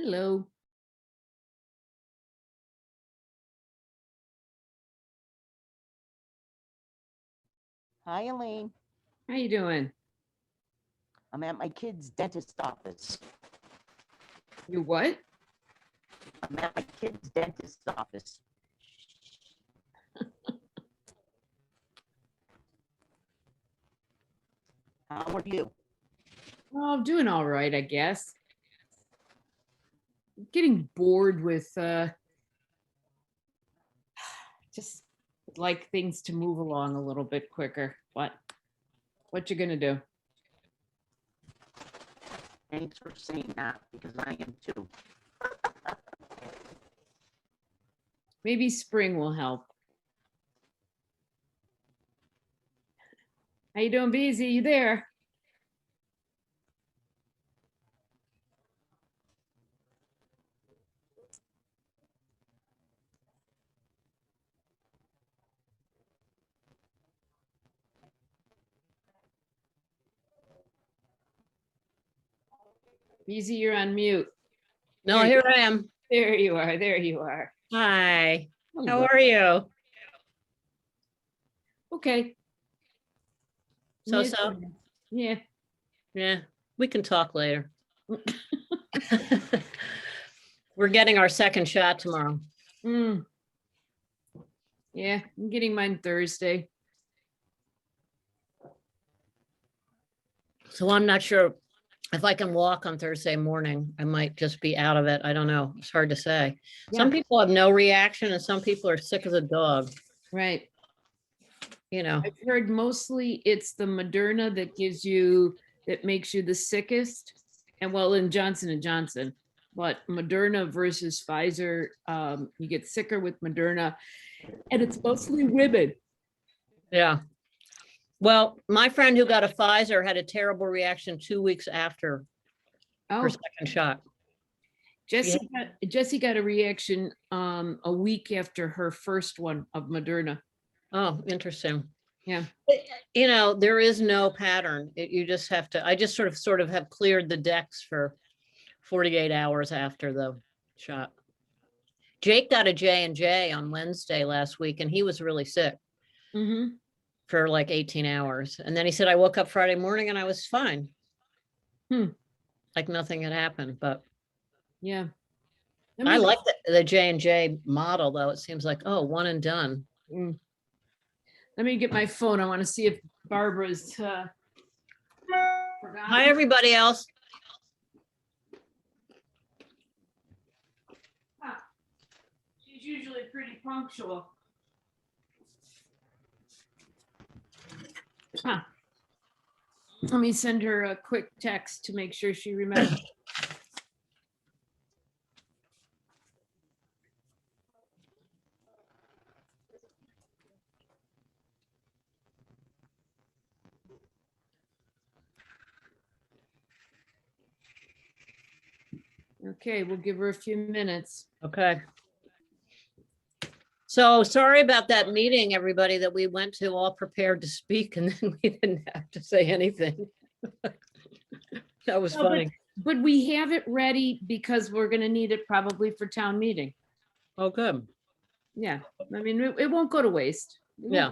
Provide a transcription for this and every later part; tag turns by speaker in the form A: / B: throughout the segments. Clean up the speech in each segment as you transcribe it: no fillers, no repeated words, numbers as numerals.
A: Hello.
B: Hi, Elaine.
A: How you doing?
B: I'm at my kid's dentist office.
A: You what?
B: I'm at my kid's dentist office. How are you?
A: Oh, I'm doing all right, I guess. Getting bored with just like things to move along a little bit quicker. What you gonna do?
B: Thanks for saying that because I am too.
A: Maybe spring will help. How you doing, Beezy? You there? Beezy, you're on mute.
C: No,
A: There
C: here I am.
A: There you are. There you are.
C: Hi, how
A: Hello.
C: are you?
A: Okay.
C: So,
A: Yeah.
C: yeah, we can talk later. We're getting our second shot tomorrow.
A: Mm. Yeah, I'm getting mine Thursday.
C: So I'm not sure if I can walk on Thursday morning. I might just be out of it. I don't know. It's hard to say. Some
A: Yeah.
C: people have no reaction and some people are sick as a dog,
A: Right.
C: you know.
A: I've heard mostly it's the Moderna that makes you the sickest. And well, in Johnson and Johnson, but Moderna versus Pfizer, you get sicker with Moderna, and it's mostly women.
C: Yeah. Well, my friend who got a Pfizer had a terrible reaction 2 weeks after her
A: Oh,
C: second shot.
A: Jessie got a reaction a week after her first one of Moderna.
C: Oh, interesting.
A: Yeah.
C: You know, there is no pattern. You just have to, I just sort of have cleared the decks for 48 hours after the shot. Jake got a J&J on Wednesday last week and he was really sick
A: Mm-hmm.
C: for like 18 hours. And then he said, I woke up Friday morning and I was fine. Like nothing had happened, but
A: Yeah.
C: I like the J&J model though. It seems like, oh, one and done.
A: Let me get my phone. I want to see if Barbara's forgotten.
C: Hi, everybody else.
A: She's usually pretty punctual. Huh. Let me send her a quick text to make sure she remembers. Okay, we'll give her a few minutes.
C: Okay. So sorry about that meeting, everybody, that we went to all prepared to speak and then we didn't have to say anything. That was funny.
A: But we have it ready because we're going to need it probably for town meeting.
C: Oh, good.
A: Yeah, I mean, it won't go to waste.
C: Yeah.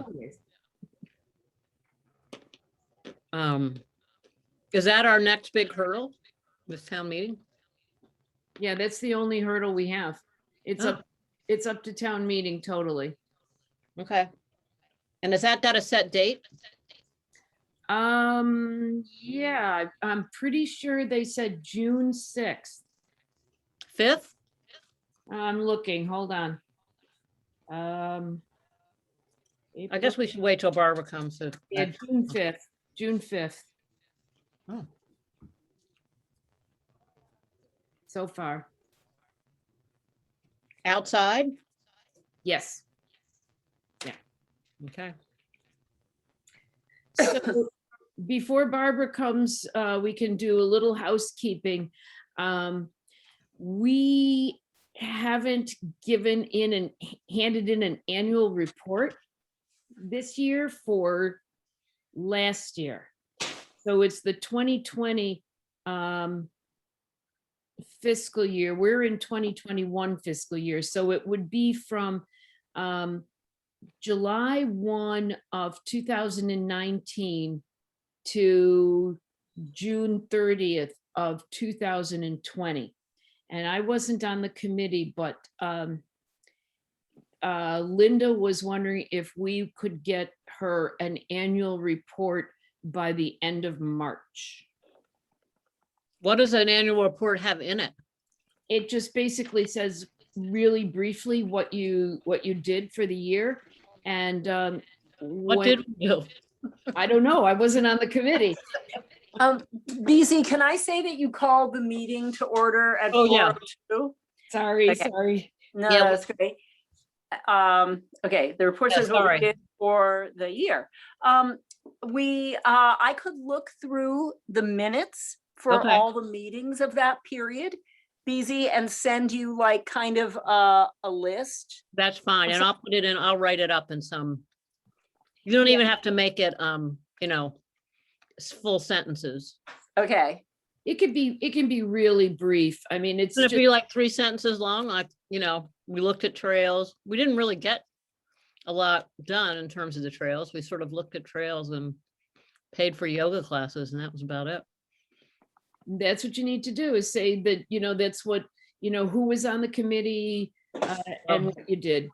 C: Is that our next big hurdle, this town meeting?
A: Yeah, that's the only hurdle we have. It's up to town meeting totally.
C: Okay. And is that a set date?
A: Yeah, I'm pretty sure they said June 6th.
C: 5th?
A: I'm looking, hold on.
C: I guess we should wait till Barbara comes to.
A: Yeah, June 5th, June 5th.
C: Oh.
A: So far.
C: Outside?
A: Yes. Yeah.
C: Okay.
A: So before Barbara comes, we can do a little housekeeping. We haven't handed in an annual report this year for last year. So it's the 2020 fiscal year. We're in 2021 fiscal year, so it would be from July 1 of 2019 to June 30th of 2020. And I wasn't on the committee, but Linda was wondering if we could get her an annual report by the end of March.
C: What does an annual report have in it?
A: It just basically says really briefly what you did for the year. And
C: What did we do?
A: I don't know. I wasn't on the committee.
D: BZ, can I say that you called the meeting to order at
C: Oh, yeah.
D: 4:02?
A: Sorry,
D: Okay.
A: sorry.
D: No,
C: Yeah,
D: that's great. Okay, the report
C: Yeah,
D: says what we
C: sorry.
D: did for the year. I could look through the minutes for
C: Okay.
D: all the meetings of that period, BZ, and send you like kind of a list.
C: That's fine. And
D: So-
C: I'll put it in, I'll write it up in some. You don't
D: Yeah.
C: even have to make it, you know, full sentences.
D: Okay,
A: It can be really brief. I mean, it's
C: Could it
A: just,
C: be like 3 sentences long? Like, you know, we looked at trails. We didn't really get a lot done in terms of the trails. We sort of looked at trails and paid for yoga classes, and that was about it.
A: that's what you need to do, is say that, that's what, who was on the committee and what you did.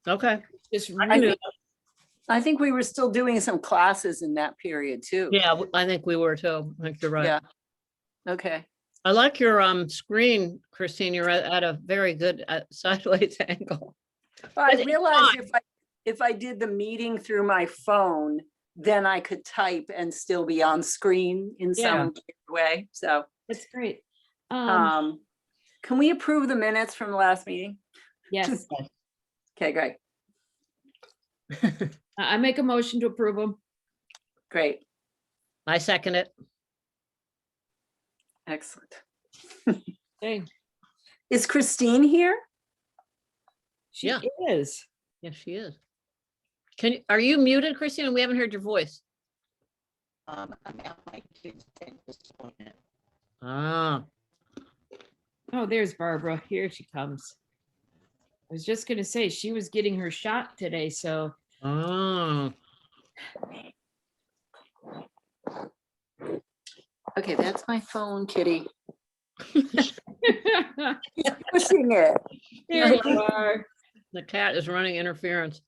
C: Okay.
A: Just
D: I
A: really,
D: think- I think we were still doing some classes in that period too.
C: Yeah, I think we were too. I think you're right.
D: Yeah. Okay,
C: I like your screen, Christine. You're at a very good sideways angle.
D: I
C: It's
D: realized if I did the meeting through my phone, then I could type and still be on screen in some way, so.
A: that's great.
D: Can we approve the minutes from the last meeting?
A: Yes,
D: Okay, great,
A: I make a motion to approve them.
D: great,
C: I second it.
D: excellent.
A: Okay,
D: Is Christine here?
A: she
C: Yeah.
A: is.
C: Yes, she is. Are you muted, Christine? We haven't heard your voice.
B: I'm at my kid's dentist appointment.
C: Ah,
A: Oh, there's Barbara. Here she comes. I was just gonna say, she was getting her shot today, so.
C: oh.
D: Okay, that's my phone, Kitty.
A: There
D: Pushing it.
A: you are.
C: The cat is running interference.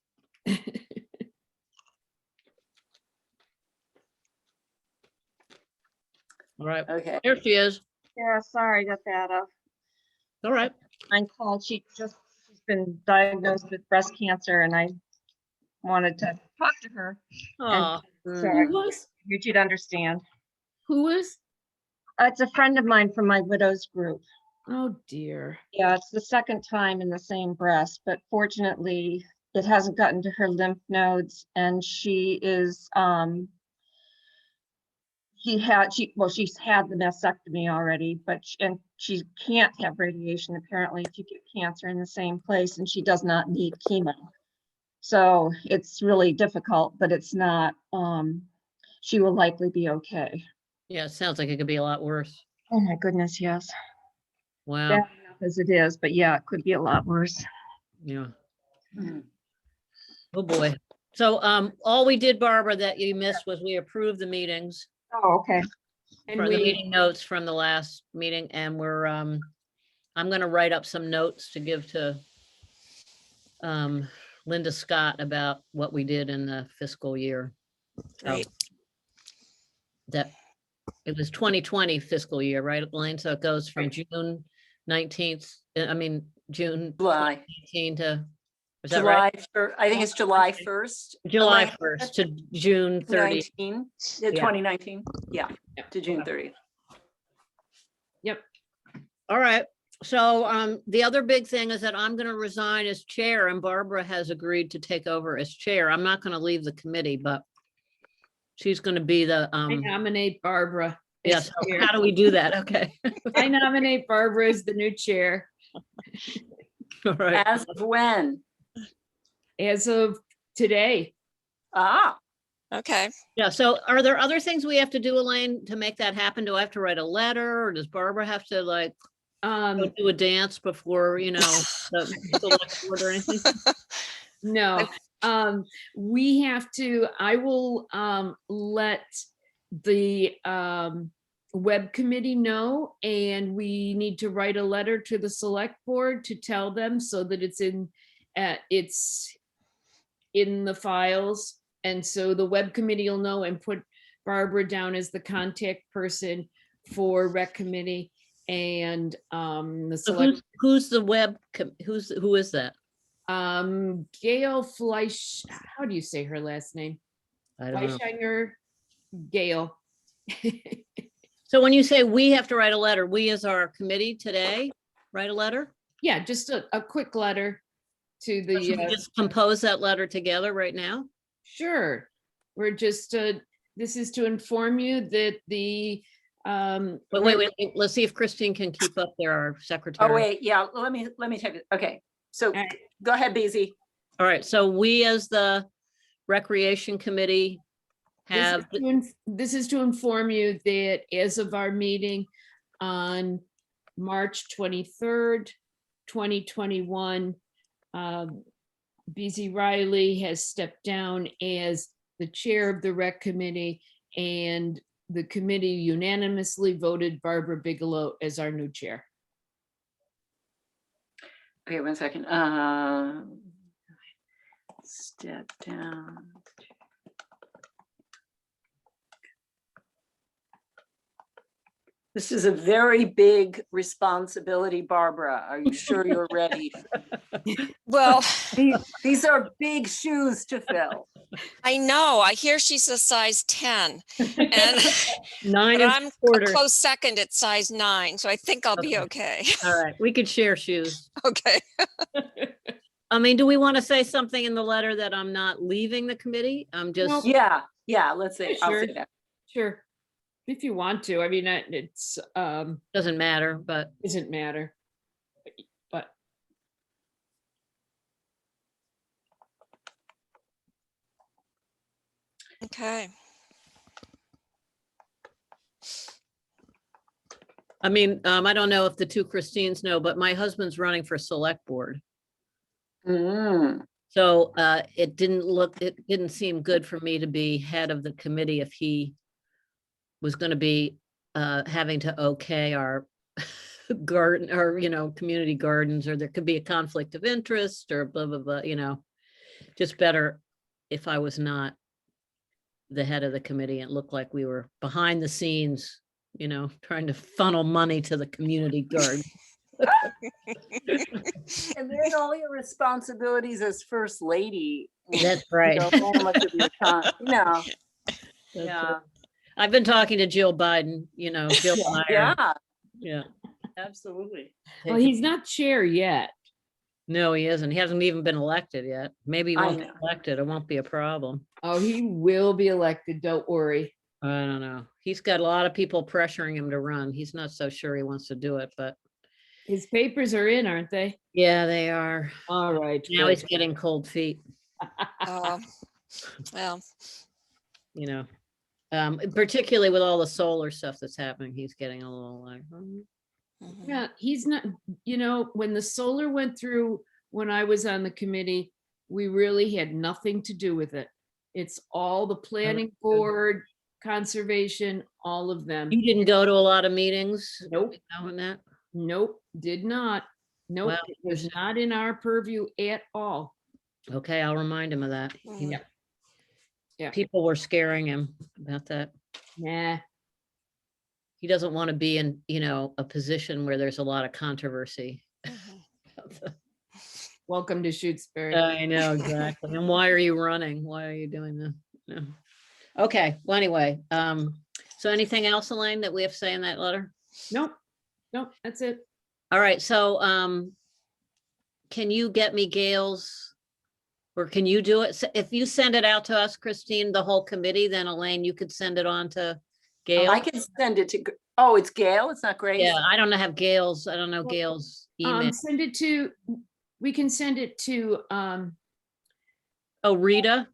C: All right,
D: Okay,
C: here she is.
E: Yeah, sorry, got that off.
C: All right.
E: Mine called. She's been diagnosed with breast cancer and I wanted to talk to her.
C: Oh,
E: So
A: Who
E: I
A: was?
E: figured you'd understand.
A: Who was?
E: It's a friend of mine from my widow's group.
A: Oh, dear.
E: Yeah, it's the second time in the same breast, but fortunately it hasn't gotten to her lymph nodes and she's had the mastectomy already, but she can't have radiation apparently if you get cancer in the same place, and she does not need chemo. So it's really difficult, but it's not, she will likely be okay.
C: yeah, it sounds like it could be a lot worse.
E: Oh my goodness, yes.
C: Wow.
E: Bad enough as it is, but yeah, it could be a lot worse.
C: Yeah.
D: Mm.
C: Oh, boy. So all we did, Barbara, that you missed was we approved the meetings,
E: Oh, okay.
A: And
C: for the
A: we,
C: meeting notes from the last meeting, and we're, I'm gonna write up some notes to give to Linda Scott about what we did in the fiscal year. So
F: Great.
C: that, it was 2020 fiscal year, right, Elaine? So it goes from
D: Right.
C: June 19th, June
D: July,
C: 19 to, is that right?
D: I think it's July 1st.
C: July
D: Elaine,
C: 1st to June 30th.
D: 2019, yeah,
A: Yeah.
D: to June 30th.
A: yep,
C: All right. So the other big thing is that I'm going to resign as chair, and Barbara has agreed to take over as chair. I'm not going to leave the committee, but she's going to be the,
A: I nominate Barbara. as
C: yes,
A: chair.
C: how do we do that? Okay.
A: I nominate Barbara as the new chair
C: All right.
D: As of when?
A: as of today.
D: Ah,
F: Okay.
C: Yeah. So are there other things we have to do, Elaine, to make that happen? Do I have to write a letter, or does Barbara have to, like, Don't do a dance before, you know, the select board or anything?
A: No, we have to, I will, let the, web committee know, and we need to write a letter to the select board to tell them so that it's in the files. And so the web committee will know and put Barbara down as the contact person for rec committee, and, the
C: So
A: select.
C: who's the who is that?
A: Gail Fleisch, how do you say her last name?
C: I don't know.
A: Fleischinger, Gail.
C: So when you say we have to write a letter, we as our committee today, write a letter?
A: Yeah, just a quick letter to
C: Or should we
A: the,
C: just compose that letter together right now?
A: sure. We're just, this is to inform you that the,
C: But wait, let's see if Christine can keep up there, our secretary.
D: Oh, wait, yeah, let me take it. Okay, so
A: right.
D: go ahead, BZ.
C: All right, so we as the Recreation Committee have,
A: This is to inform you that as of our meeting on March 23rd, 2021, BZ Riley has stepped down as the chair of the rec committee, and the committee unanimously voted Barbara Bigelow as our new chair.
D: Okay, 1 second. Step down. This is a very big responsibility, Barbara. Are you sure you're ready?
F: Well,
D: These are big shoes to fill.
F: I know, I hear she's a size 10 and
C: 9
F: but
C: and
F: I'm a
C: 1/4.
F: close second at size 9, so I think I'll be
C: Okay.
F: okay.
C: All right, we could share shoes.
F: Okay.
C: I mean, do we want to say something in the letter that I'm not leaving the committee? I'm just,
D: Yeah, let's say, I'll say
A: Sure.
D: that.
A: Sure, if you want to. I mean, it's,
C: doesn't matter, but
A: doesn't matter. But
F: Okay.
C: I mean, I don't know if the two Christines know, but my husband's running for select board.
D: Mm.
C: So it didn't seem good for me to be head of the committee if he was going to be having to okay our garden or, you know, community gardens, or there could be a conflict of interest or blah, blah, blah, you know, just better if I was not the head of the committee and looked like we were behind the scenes, you know, trying to funnel money to the community garden.
D: And then all your responsibilities as first lady.
C: That's right.
D: You know, how much of your time, no,
C: That's
D: yeah.
C: right. I've been talking to Jill Biden, you know, Jill and I are-
D: Yeah,
C: yeah.
D: absolutely.
A: well, he's not chair yet.
C: No, he isn't. He hasn't even been elected yet. Maybe he
D: I
C: won't be
D: know.
C: elected. It won't be a problem.
A: Oh, he will be elected, don't worry.
C: I don't know. He's got a lot of people pressuring him to run. He's not so sure he wants to do it, but
A: His papers are in, aren't they?
C: yeah, they are.
A: All right.
C: Now
A: good.
C: he's getting cold feet,
F: Well,
C: you know. Particularly with all the solar stuff that's happening, he's getting a little like,
F: mhm.
A: Yeah, he's not, you know, when the solar went through, when I was on the committee, we really had nothing to do with it. It's all the planning board, conservation, all of them.
C: you didn't go to a lot of meetings?
A: Nope.
C: Knowing that?
A: Nope, did not. Nope,
C: Wow.
A: it was not in our purview at all.
C: Okay, I'll remind him of that.
F: Mm.
A: Yep. Yeah.
C: People were scaring him about that.
A: Nah,
C: He doesn't want to be in, you know, a position where there's a lot of controversy.
F: Mhm.
A: welcome to Shutesbury.
C: I know, exactly. And why are you running? Why are you doing this? No. Okay, well, anyway, so anything else, Elaine, that we have to say in that letter?
A: Nope, nope, that's it.
C: All right, so can you get me Gail's, or can you do it? If you send it out to us, Christine, the whole committee, then Elaine, you could send it on to Gail?
D: I can send it to, oh, it's Gail, it's not Grace?
C: Yeah, I don't have Gail's, I don't know Gail's email.
A: Send it to, we can send it to,
C: Oh, Rita,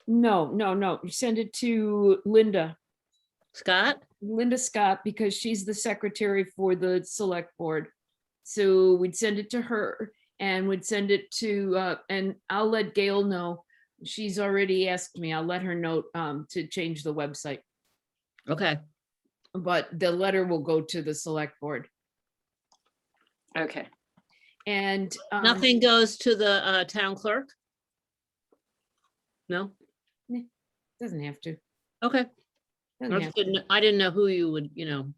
A: no, you send it to Linda.
C: Scott?
A: Linda Scott, because she's the secretary for the select board. So we'd send it to her and would send it to, and I'll let Gail know. She's already asked me, I'll let her know to change the website,
C: Okay,
A: but the letter will go to the select board.
D: Okay.
A: And
C: nothing goes to the town clerk? No?
A: doesn't have to.
C: Okay.
A: Doesn't have to.
C: I didn't know who you would,
A: Don't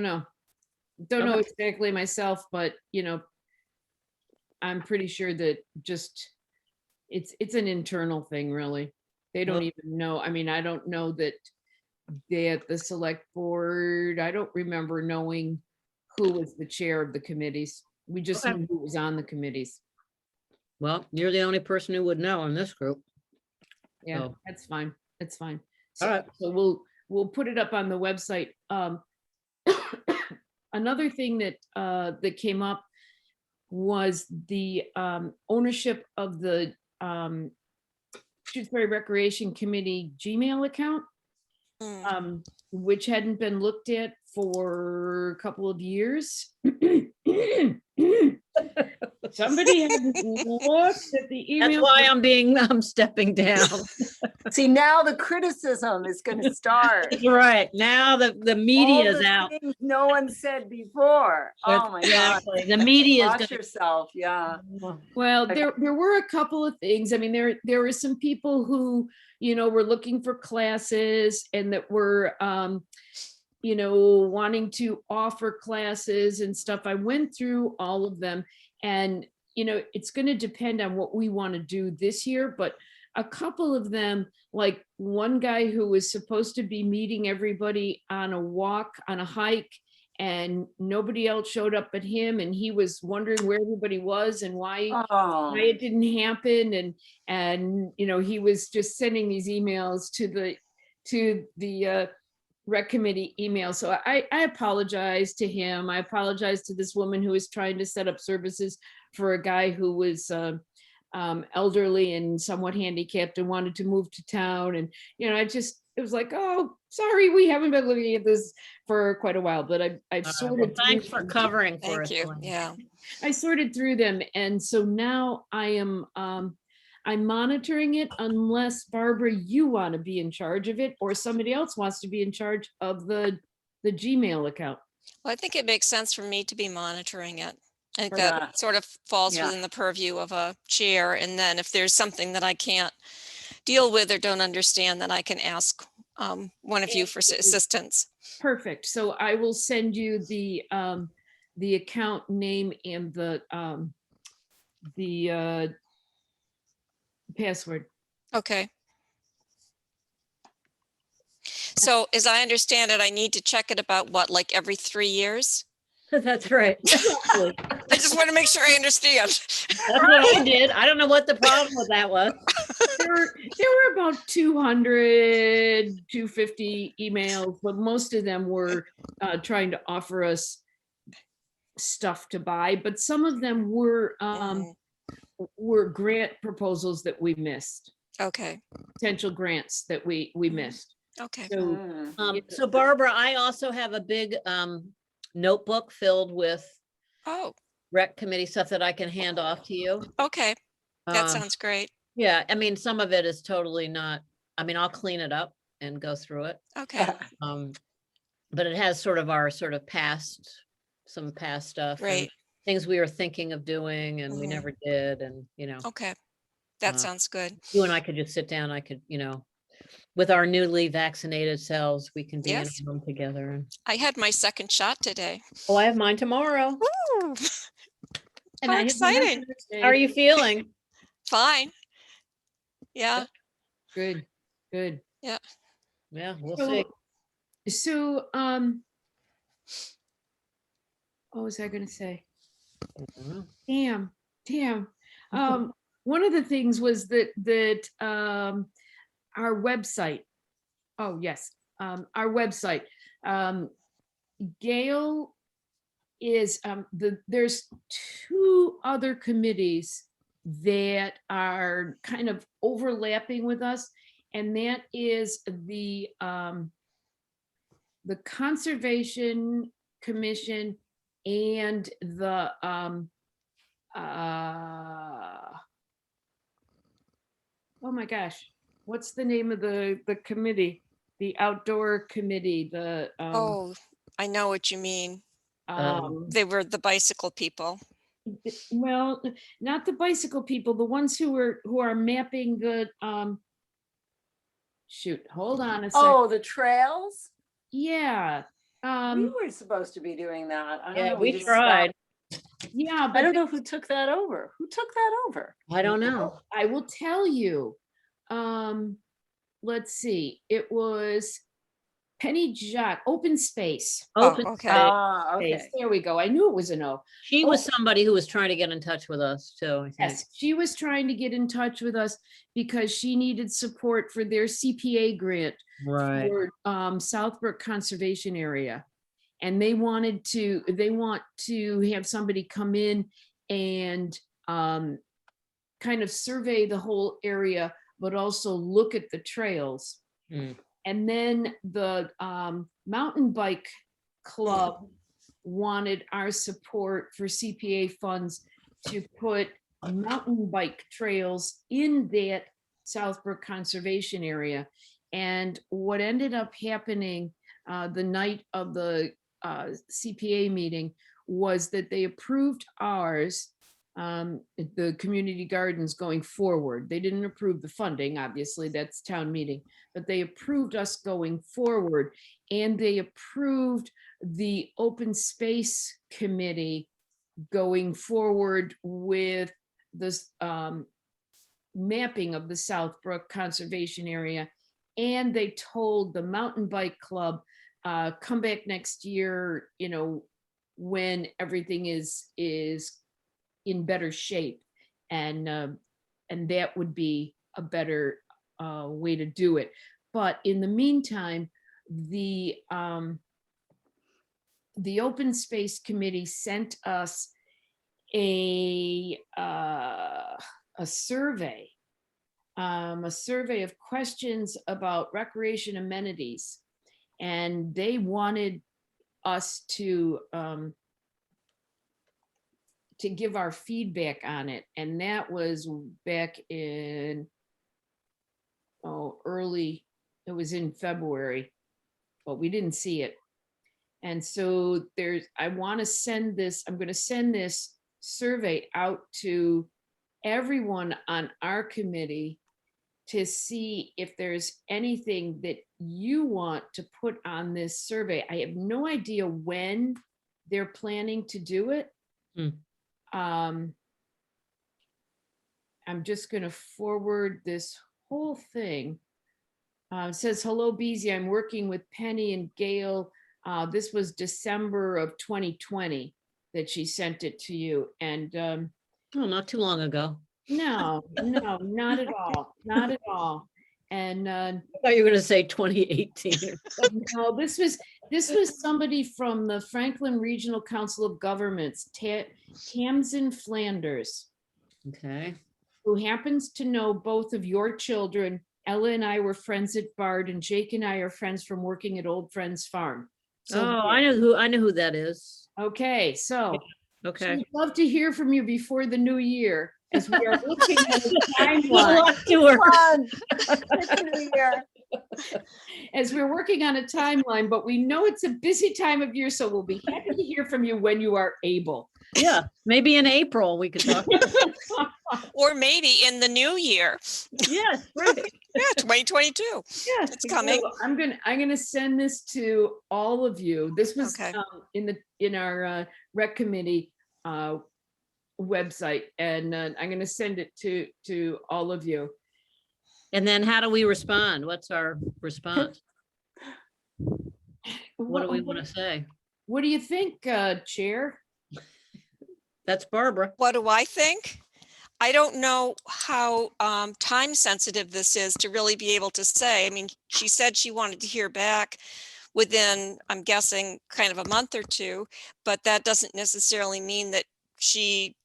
A: know. Don't know
C: Okay.
A: exactly myself, but I'm pretty sure that just it's an internal thing, really. They don't
C: Well-
A: even know. I mean, I don't know that they at the select board, I don't remember knowing who was the chair of the committees. We just
C: Okay.
A: knew who was on the committees.
C: Well, you're the only person who would know in this group.
A: Yeah,
C: Oh.
A: that's fine. That's fine.
C: All
A: So,
C: right.
A: so we'll put it up on the website. Another thing that that came up was the ownership of the Shutesbury Recreation Committee Gmail account,
F: Mm.
A: which hadn't been looked at for a couple of years. Somebody hadn't looked at the email.
C: That's why I'm stepping down.
D: See, now the criticism is going to start.
C: Right, now the
D: All
C: media's
D: the
C: out.
D: things no one said before. Oh my God.
C: Exactly. The media is
D: Watch
C: gonna.
D: yourself. Yeah.
A: Well,
D: Okay.
A: there were a couple of things. I mean, there were some people who, were looking for classes and that were, wanting to offer classes and stuff. I went through all of them and, it's going to depend on what we want to do this year, but a couple of them, like one guy who was supposed to be meeting everybody on a walk, on a hike, and nobody else showed up but him, and he was wondering where everybody was and why
D: Oh,
A: it didn't happen, and he was just sending these emails to the rec committee email. So I apologize to him. I apologize to this woman who was trying to set up services for a guy who was elderly and somewhat handicapped and wanted to move to town. And it was like, oh, sorry, we haven't been looking at this for quite a while, but I've
C: All right, well,
A: sorted through
C: thanks for
A: them.
C: covering for
F: Thank
C: us.
F: you.
C: Elaine.
F: Yeah.
A: I sorted through them, and so now I am I'm monitoring it unless, Barbara, you want to be in charge of it, or somebody else wants to be in charge of the Gmail account.
F: Well, I think it makes sense for me to be monitoring it. I think
D: Yeah.
F: that sort of falls
D: Yeah.
F: within the purview of a chair. And then if there's something that I can't deal with or don't understand, then I can ask one of you for assistance.
A: Perfect. So I will send you the account name and the password.
F: Okay. So as I understand it, I need to check it about what, like every 3 years?
C: That's right.
F: I just want to make sure I understand.
C: That's what I did. I don't know what the problem with that was.
A: There were about 200, 250 emails, but most of them were trying to offer us stuff to buy, but some of them were grant proposals that we missed,
F: Okay.
A: potential grants that we missed.
F: Okay.
A: So
D: Mm.
C: So Barbara, I also have a big notebook filled with
F: Oh,
C: rec committee stuff that I can hand off to you.
F: okay. That
C: Uh,
F: sounds great.
C: Yeah, I mean, some of it is totally not, I mean, I'll clean it up and go through it.
F: Okay.
C: But it has sort of our sort of some past stuff. and
F: Great.
C: Things we were thinking of doing and we
F: Mhm.
C: never did, and,
F: Okay. That
C: Uh,
F: sounds good.
C: you and I could just sit down, I could, with our newly vaccinated selves, we can be in
F: Yes.
C: a room together.
F: I had my second shot today.
C: Oh, I have mine tomorrow.
F: Woo!
C: And
F: How
C: I have
F: exciting.
C: How are you feeling?
F: Fine. Yeah.
A: good.
C: Yeah, we'll
A: So-
C: see.
A: So, what was I gonna say?
C: Mhm.
A: Damn. One of the things was that our website. Oh, yes, our website. Gail is there's two other committees that are kind of overlapping with us, and that is the the Conservation Commission and the, oh my gosh, what's the name of the committee? The outdoor committee, the,
F: Oh, I know what you mean. They were the bicycle people.
A: well, not the bicycle people, the ones who are mapping the, shoot, hold on a second.
D: Oh, the trails?
A: Yeah,
D: We were supposed to be doing that. I don't
C: Yeah,
D: know.
C: we
D: just
C: tried.
D: stopped.
A: yeah,
D: I
A: but
D: don't know who took that over. Who took that over?
C: I don't know.
A: I will tell you. Let's see, it was Penny Jacques, Open Space.
C: Open
F: okay.
C: space.
D: Ah,
A: Space.
D: okay.
A: There we go. I knew it was an O.
C: She was somebody who was trying to get in touch with us too, I think.
A: Yes, she was trying to get in touch with us because she needed support for their CPA grant
C: Right.
A: for Southbrook Conservation Area. And they want to have somebody come in and kind of survey the whole area, but also look at the trails.
C: Mm.
A: And then the mountain bike club wanted our support for CPA funds to put mountain bike trails in that Southbrook Conservation Area. And what ended up happening the night of the CPA meeting was that they approved ours, the community gardens going forward. They didn't approve the funding, obviously, that's town meeting, but they approved us going forward, and they approved the open space committee going forward with this mapping of the Southbrook Conservation Area. And they told the mountain bike club, come back next year, you know, when everything is in better shape, and that would be a better way to do it. But in the meantime, the Open Space Committee sent us a survey, a survey of questions about recreation amenities, and they wanted us to give our feedback on it. And that was back in, early, it was in February, but we didn't see it. And so I want to send this, I'm going to send this survey out to everyone on our committee to see if there's anything that you want to put on this survey. I have no idea when they're planning to do it. I'm just going to forward this whole thing. It says, hello, Beezy. I'm working with Penny and Gail. This was December of 2020 that she sent it to you. And
C: Oh, not too long ago.
A: no, not at all. Not at all. And
C: I thought you were going to say 2018.
A: no, this was somebody from the Franklin Regional Council of Governments, Tamsin Flanders,
C: Okay.
A: who happens to know both of your children. Ella and I were friends at Bard, and Jake and I are friends from working at Old Friends Farm. So,
C: Oh, I know who that is.
A: okay, so
C: Okay.
A: we'd love to hear from you before the new year, as we are looking at a
C: Good
A: timeline.
C: luck to her.
D: Fun. Happy New Year.
A: As we're working on a timeline, but we know it's a busy time of year, so we'll be happy to hear from you when you are able.
C: Yeah, maybe in April we could talk.
F: Or maybe in the new year.
C: Yes, right.
F: Yeah, 2022.
A: Yes,
F: It's coming.
A: so I'm gonna send this to all of you. This was
F: Okay.
A: in our rec committee website, and I'm gonna send it to all of you.
C: And then how do we respond? What's our response? What do we want to say?
A: What do you think, Chair?
C: That's Barbara.
F: What do I think? I don't know how time sensitive this is to really be able to say. I mean, she said she wanted to hear back within, I'm guessing, kind of a month or two, but that doesn't necessarily mean that she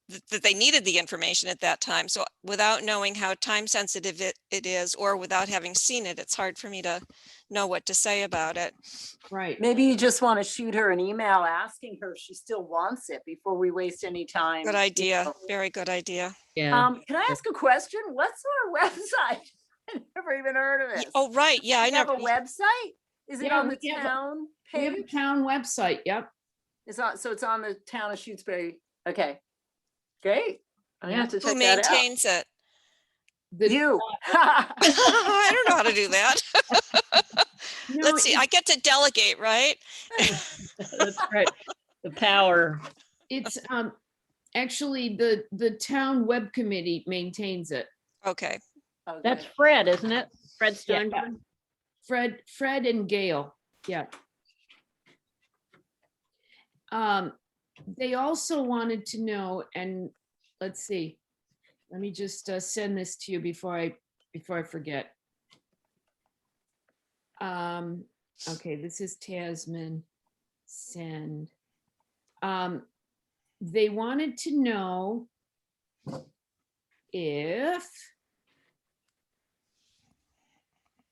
F: that they needed the information at that time. So without knowing how time sensitive it is, or without having seen it, it's hard for me to know what to say about it.
A: Right.
D: Maybe you just want to shoot her an email asking her if she still wants it before we waste any time.
F: Good
D: you
F: idea.
D: know.
F: Very good idea.
C: Yeah.
D: Can I ask a question? What's our website? I never even heard of this.
F: Oh, right. Yeah, I
D: We have
F: never.
D: a website? Is it
A: Yeah,
D: on the
A: we have a-
D: town
A: We have a
D: page?
A: town website. Yep.
D: It's on, so it's on the town of Shutesbury. Okay, great. I'm gonna have to
F: Who
D: check that out.
F: maintains it?
A: The-
D: You.
F: I don't know how to do that.
A: no,
F: Let's see. I get to delegate, right?
C: That's right. The power.
A: It's actually the town web committee maintains it.
F: Okay.
C: That's
D: Okay.
C: Fred, isn't it? Fred
A: Yeah.
C: Steinberg?
A: Fred and Gail. Yeah. They also wanted to know, and let's see, let me just send this to you before I forget. Okay, this is Tasman. Send. They wanted to know if,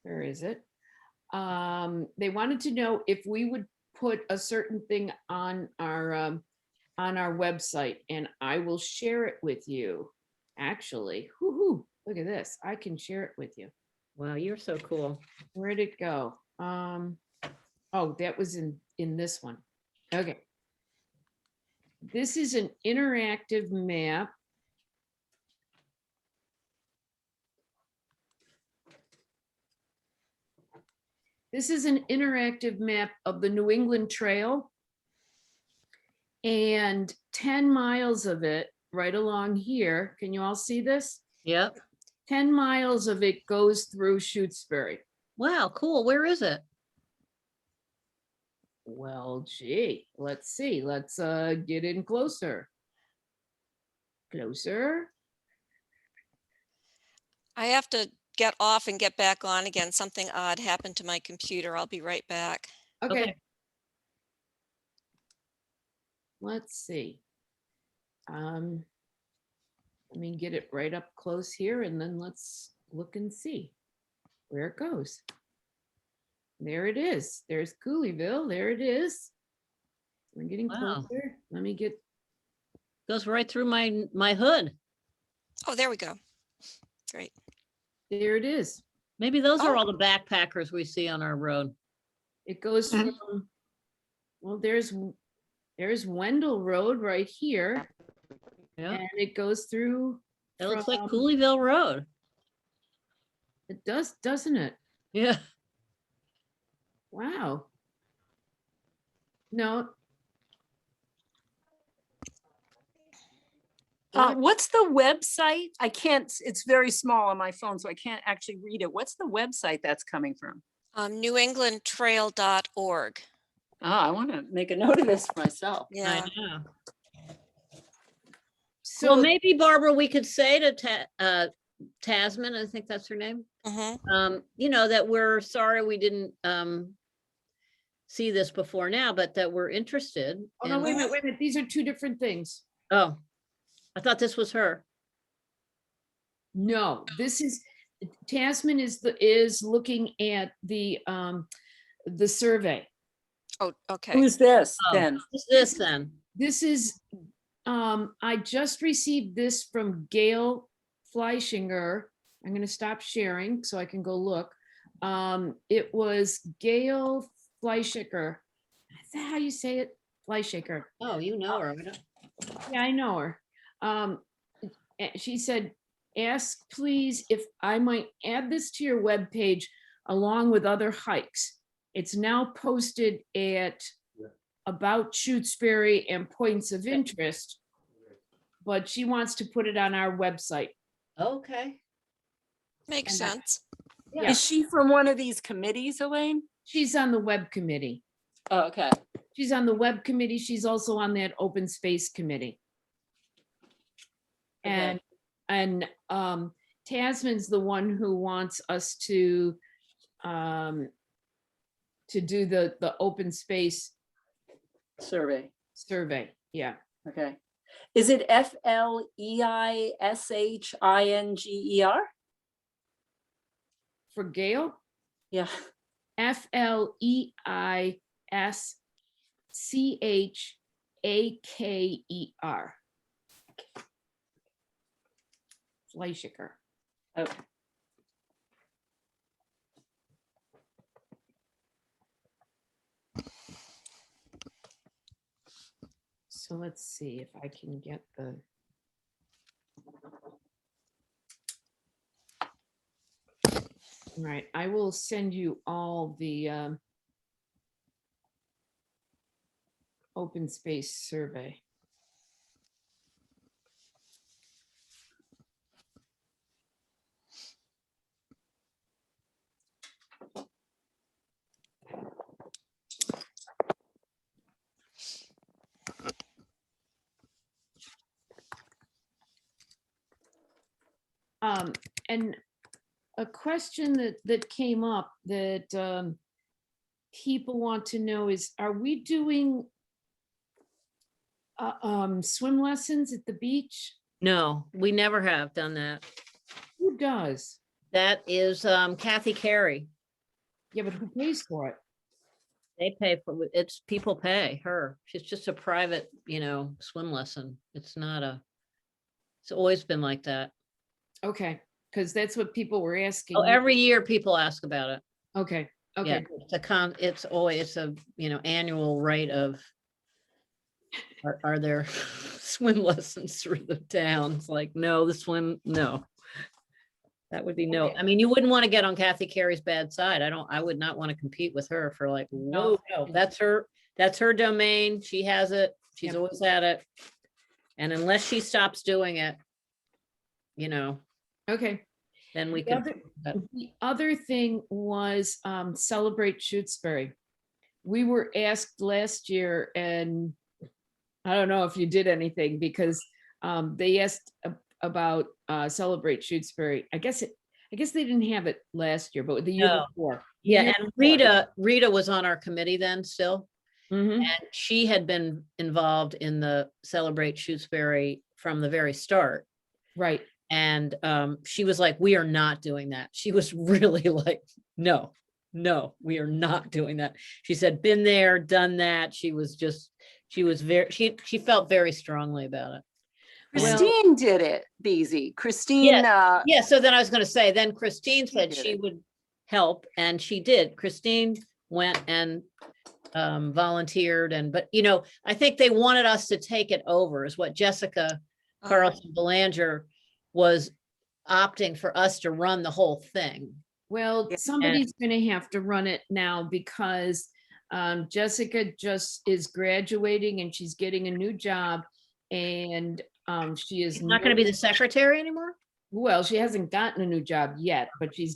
A: where is it? They wanted to know if we would put a certain thing on our website, and I will share it with you. Actually, whoo, look at this. I can share it with you.
C: Wow, you're so cool.
A: Where'd it go? Oh, that was in this one. Okay. This is an interactive map. This is an interactive map of the New England Trail. And 10 miles of it right along here. Can you all see this?
C: Yep.
A: 10 miles of it goes through Shutesbury.
C: Wow, cool. Where is it?
A: Well, gee, let's see. Let's get in closer. Closer.
F: I have to get off and get back on again. Something odd happened to my computer. I'll be right back.
A: Okay.
C: Okay.
A: Let's see. Let me get it right up close here, and then let's look and see where it goes. There it is. There's Cooleyville. There it is. We're getting
C: Wow.
A: closer. Let me get,
C: Goes right through my hood.
F: Oh, there we go. Great.
A: there it is.
C: Maybe those are
F: Oh.
C: all the backpackers we see on our road.
A: It goes
D: Mhm.
A: from, well, there's Wendell Road right here,
C: Yeah,
A: and it goes through.
C: that looks like
A: from-
C: Cooleyville Road.
A: It does, doesn't it?
C: Yeah.
A: Wow. No.
D: What's the website? I can't, it's very small on my phone, so I can't actually read it. What's the website that's coming from?
F: NewEnglandTrail.org.
D: Oh, I want to make a note of this for myself.
F: Yeah.
C: I know.
A: So
C: Well, maybe Barbara, we could say to Tasman, I think that's her name,
F: Mhm.
C: you know, that we're sorry we didn't see this before now, but that we're interested.
A: oh no,
C: in-
A: wait a minute, wait a minute. These are two different things.
C: Oh, I thought this was her.
A: No, this is, Tasman is looking at the survey.
F: Oh, okay.
D: Who's this
C: Oh,
D: then?
C: What's this then?
A: This is, I just received this from Gail Fleischinger. I'm gonna stop sharing so I can go look. It was Gail Fleischinger. Is that how you say it? Fleischinger.
C: Oh, you know her. I don't-
A: Yeah, I know her. She said, ask please if I might add this to your webpage along with other hikes. It's now posted at About Shutesbury and Points of Interest, but she wants to put it on our website.
C: Okay.
F: Makes
A: And
F: sense.
A: Yeah,
D: Is she from one of these committees, Elaine?
A: she's on the web committee.
D: Oh, okay.
A: She's on the web committee. She's also on that open space committee.
D: Okay.
A: And Tasman's the one who wants us to do the open space
D: Survey.
A: survey. Yeah.
D: Okay. Is it FLEISHINGER?
A: For Gail,
D: Yeah.
A: FLEISCHAKER. Fleischiker.
D: Okay.
A: So let's see if I can get the. All right, I will send you all the open space survey. And a question that came up that people want to know is, are we doing swim lessons at the beach?
C: No, we never have done that.
A: Who does?
C: That is Kathy Carey.
A: Yeah, but who pays for it?
C: They pay for it. It's people pay her. She's just a private, swim lesson. It's not it's always been like that.
A: Okay, because that's what people were asking.
C: Oh, every year people ask about it.
A: Okay,
C: Yeah,
A: okay,
C: it's always a, annual rate of are there swim lessons through the town? It's like, no, no. That would be no.
A: Okay.
C: I mean, you wouldn't want to get on Kathy Carey's bad side. I would not want to compete with her for like, whoa, no, that's her domain. She has it. She's
A: Yep.
C: always had it. And unless she stops doing it,
A: okay.
C: then we
A: The
C: can.
A: other, the other thing was Celebrate Shutesbury. We were asked last year, and I don't know if you did anything, because they asked about Celebrate Shutesbury. I guess they didn't have it last year, but the year
C: No.
A: before.
C: Yeah,
A: Year
C: and
A: before.
C: Rita was on our committee then still.
A: Mhm.
C: And she had been involved in the Celebrate Shutesbury from the very start.
A: Right.
C: And she was like, we are not doing that. She was really like, no, we are not doing that. She said, been there, done that. She felt very strongly about it.
D: Christine did it, Beezy. Christine,
C: Yeah, so then I was going to say, then Christine said
D: did
C: she
D: it.
C: would help, and she did. Christine went and volunteered, but I think they wanted us to take it over, is what Jessica Carlson Belanger was opting for us to run the whole thing.
A: Well,
D: Yeah.
A: somebody's going to have to run it now, because Jessica just is graduating and she's getting a new job, and she is
C: She's not going to be the secretary anymore.
A: Well, she hasn't gotten a new job yet, but she's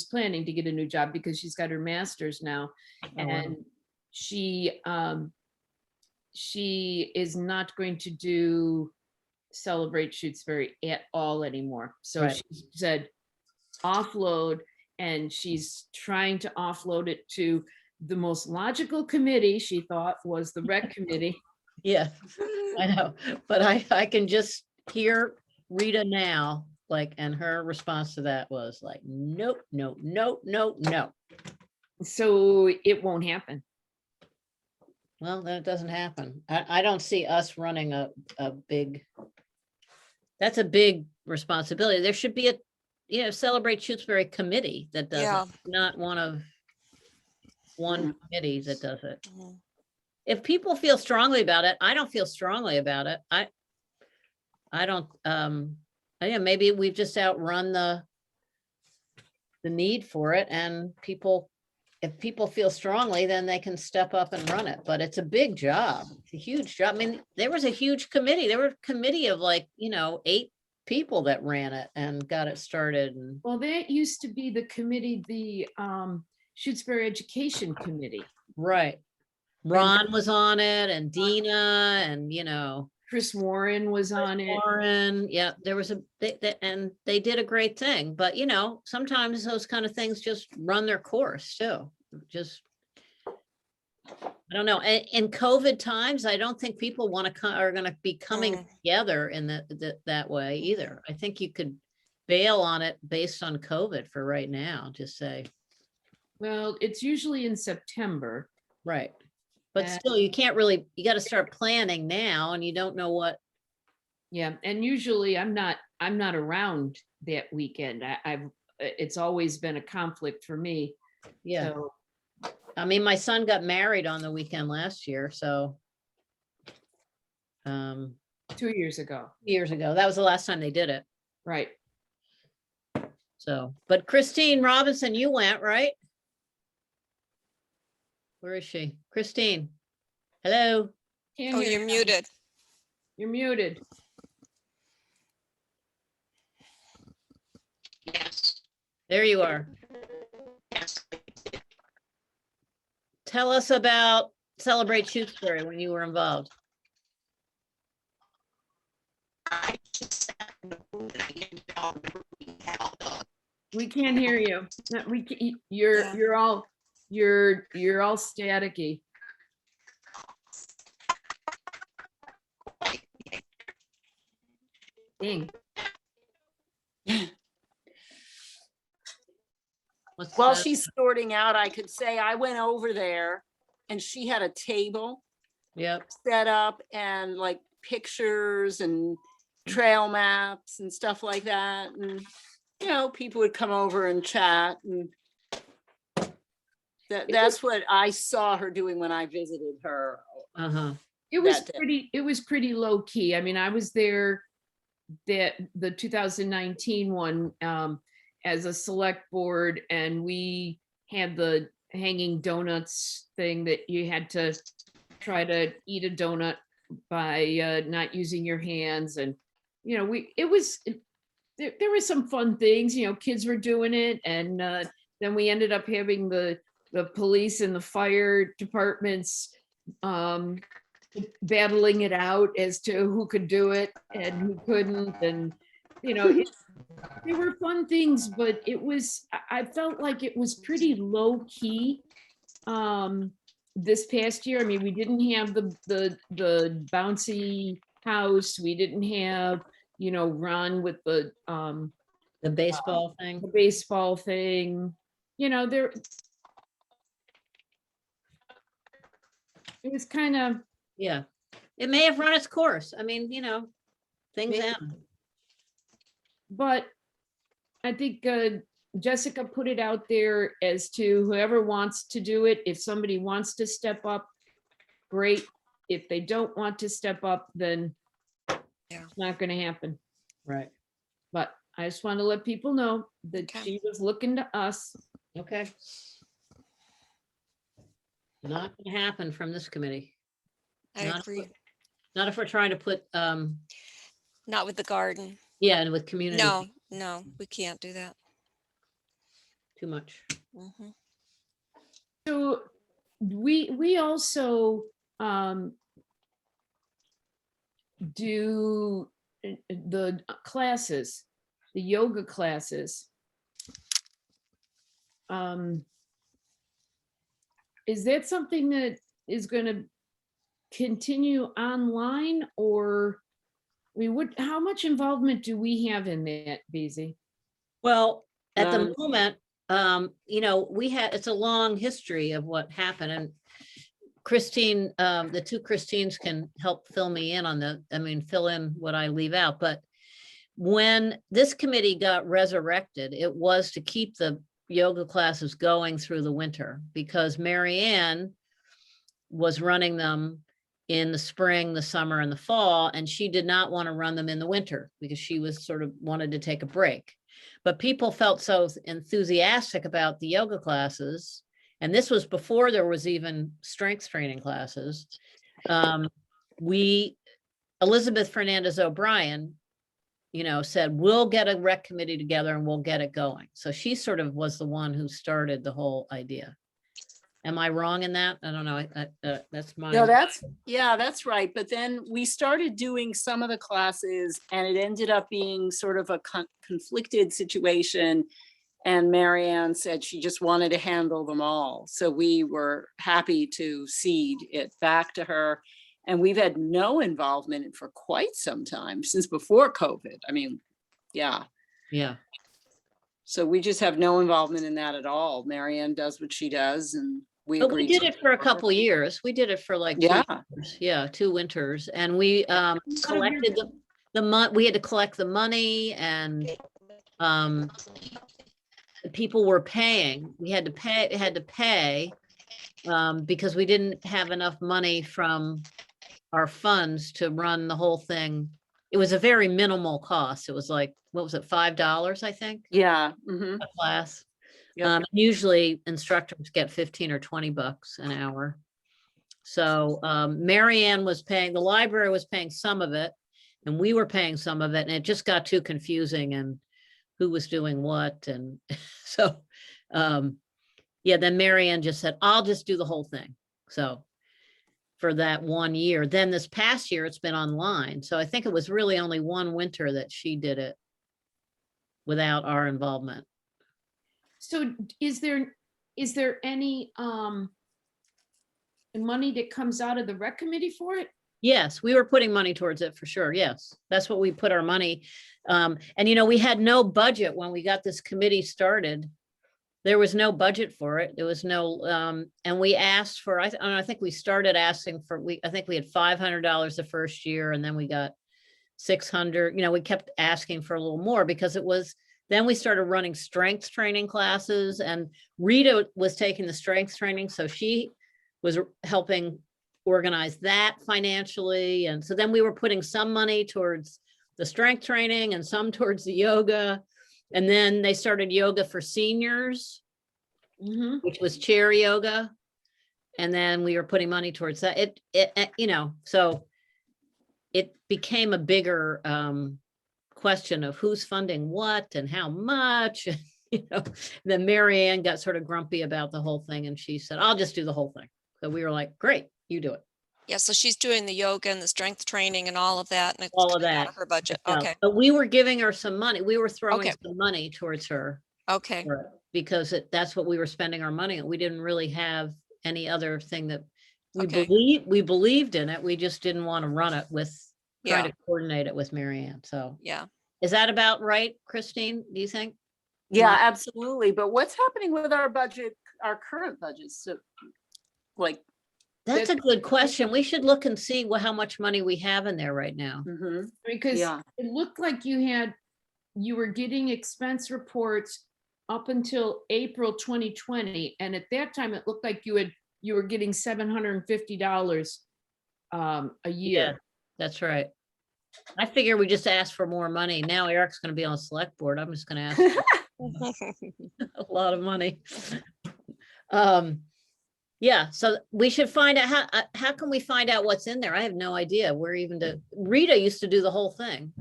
A: planning to get a new job because she's got her master's now.
C: Oh, wow.
A: And she is not going to do Celebrate Shutesbury at all anymore. So
C: Right.
A: she said offload, and she's trying to offload it to the most logical committee she thought was the rec committee.
C: Yeah, I know, but I can just hear Rita now, and her response to that was like, nope, no, no, no, no.
A: So it won't happen.
C: Well, then it doesn't happen. I don't see us running a big, that's a big responsibility. There should be a, Celebrate Shutesbury committee that does
F: Yeah.
C: it, not one committee that does it.
F: Mhm.
C: If people feel strongly about it, I don't feel strongly about it. I don't, maybe we've just outrun the need for it, and if people feel strongly, then they can step up and run it. But it's a big job. It's a huge job. I mean, there was a huge committee. There were a committee of 8 people that ran it and got it started. And
A: Well, that used to be the committee, the Shutesbury Education Committee.
C: right. Ron was on it, and Dina, and
A: Chris Warren was on it.
C: Warren. Yeah, there was and they did a great thing. But sometimes those kind of things just run their course too. Just I don't know. In COVID times, I don't think people want to come, are going to be coming
F: Mm.
C: together in that way either. I think you could bail on it based on COVID for right now, just say,
A: Well, it's usually in September.
C: right. But
A: Uh,
C: still, you can't really, you got to start planning now and you don't know what,
A: Yeah, and usually I'm not around that weekend. It's always been a conflict for me.
C: yeah.
A: So,
C: I mean, my son got married on the weekend last year, so.
A: 2 years ago,
C: Years ago, that was the last time they did it.
A: right?
C: So, but Christine Robinson, you went, right? Where is she? Christine? Hello?
A: Can't
F: Oh,
A: hear
F: you're
A: you.
F: muted.
A: You're muted.
B: Yes,
C: There you are.
B: yes.
C: Tell us about Celebrate Shutesbury when you were involved.
B: I just sat in the room and I didn't remember we held
A: We can't hear you. No, you're
F: Yeah.
A: you're all staticky. Dang.
C: What's
D: While
C: that?
D: she's sorting out, I could say I went over there and she had a table
C: Yep,
D: set up and like pictures and trail maps and stuff like that. And, you know, people would come over and chat and that's what I saw her doing when I visited her.
C: uh-huh,
A: It was
D: That day.
A: it was pretty low key. I mean, I was there the 2019 one as a select board, and we had the hanging donuts thing that you had to try to eat a donut by not using your hands. And, you know, there were some fun things, you know, kids were doing it. And then we ended up having the police and the fire departments battling it out as to who could do it and who couldn't. And, you know, they were fun things, but I felt like it was pretty low key this past year. I mean, we didn't have the bouncy house. We didn't have, you know, Ron with the
C: baseball thing.
A: baseball thing. You know, it was kind of,
C: Yeah, it may have run its course. I mean, you know, things
A: Maybe.
C: happen.
A: but I think Jessica put it out there as to whoever wants to do it. If somebody wants to step up, great. If they don't want to step up, then
F: Yeah.
A: it's not going to happen.
C: Right,
A: But I just want to let people know that
F: Okay.
A: she was looking to us.
C: okay. Not gonna happen from this committee.
F: I
C: Not if
F: agree.
C: Not if we're trying to put,
F: Not with the garden.
C: yeah, and with community.
F: No, no, we can't do that.
C: Too much.
F: Mhm.
A: So we also do the classes, the yoga classes. Is that something that is going to continue online, or how much involvement do we have in that, BZ?
C: Well, at the
D: None.
C: moment, you know, it's a long history of what happened, and Christine, the two Christines can help fill me in on fill in what I leave out, but when this committee got resurrected, it was to keep the yoga classes going through the winter, because Mary Ann was running them in the spring, the summer, and the fall, and she did not want to run them in the winter because she was sort of wanted to take a break. But people felt so enthusiastic about the yoga classes, and this was before there was even strength training classes. Elizabeth Fernandez O'Brien, you know, said, we'll get a rec committee together and we'll get it going. So she sort of was the one who started the whole idea. Am I wrong in that? I don't know. That's my.
D: No, that's right. But then we started doing some of the classes and it ended up being sort of a conflicted situation. And Marianne said she just wanted to handle them all. So we were happy to cede it back to her. And we've had no involvement for quite some time, since before COVID. I mean, yeah.
C: Yeah.
D: So we just have no involvement in that at all. Marianne does what she does, and we
C: But we
D: agreed.
C: did
D: to
C: it for a
D: support her.
C: couple years. We did it for like 2
D: Yeah.
C: years. Yeah, 2 winters. And we
A: your-
C: collected the money. We had to collect the money, and people were paying. We had to pay because we didn't have enough money from our funds to run the whole thing. It was a very minimal cost. It was like, what was it, $5, I think,
D: Yeah. Mhm.
C: a class.
D: Yep.
C: Usually instructors get 15 or 20 bucks an hour. So Marianne was paying, the library was paying some of it, and we were paying some of it, and it just got too confusing, and who was doing what. And so, yeah, then Marianne just said, I'll just do the whole thing. So for that 1 year, then this past year, it's been online. So I think it was really only one winter that she did it without our involvement.
A: So is there any money that comes out of the rec committee for it?
C: Yes, we were putting money towards it for sure. Yes, that's what we put our money. And we had no budget when we got this committee started. There was no budget for it. There was no, and we asked for, I think we started asking for, I think we had $500 the first year, and then we got 600, we kept asking for a little more because then we started running strength training classes, and Rita was taking the strength training. So she was helping organize that financially. And so then we were putting some money towards the strength training and some towards the yoga. And then they started yoga for seniors, which was chair yoga. And then we were putting money towards that. So it became a bigger question of who's funding what and how much. Then Marianne got sort of grumpy about the whole thing, and she said, I'll just do the whole thing. So we were like, great, you do it.
F: Yeah, so she's doing the yoga and the strength training and all of that. And it's
C: All of
F: coming out
C: that.
F: Her budget.
C: Yeah,
F: Okay,
C: but we were giving her some money. We were throwing
F: Okay.
C: some money towards her
F: okay,
C: for it, because that's what we were spending our money on. We didn't really have any other thing that
F: Okay.
C: we believed in it. We just didn't want to run it with, trying
F: Yeah.
C: to coordinate it with Marianne. So
F: yeah.
C: is that about right, Christine? Do you think?
D: Yeah,
C: Mon-
D: absolutely. But what's happening with our budget, our current budgets? So, like,
C: That's a good question. We should look and see how much money we have in there right now.
A: Because
D: Yeah.
A: it looked like you were getting expense reports up until April 2020. And at that time, it looked like you were getting $750 a
C: Yeah,
A: year.
C: that's right. I figure we just asked for more money. Now Eric's going to be on select board. I'm just going to ask for a lot of money. Yeah, so we should find out how can we find out what's in there? I have no idea. Rita used to do the whole thing.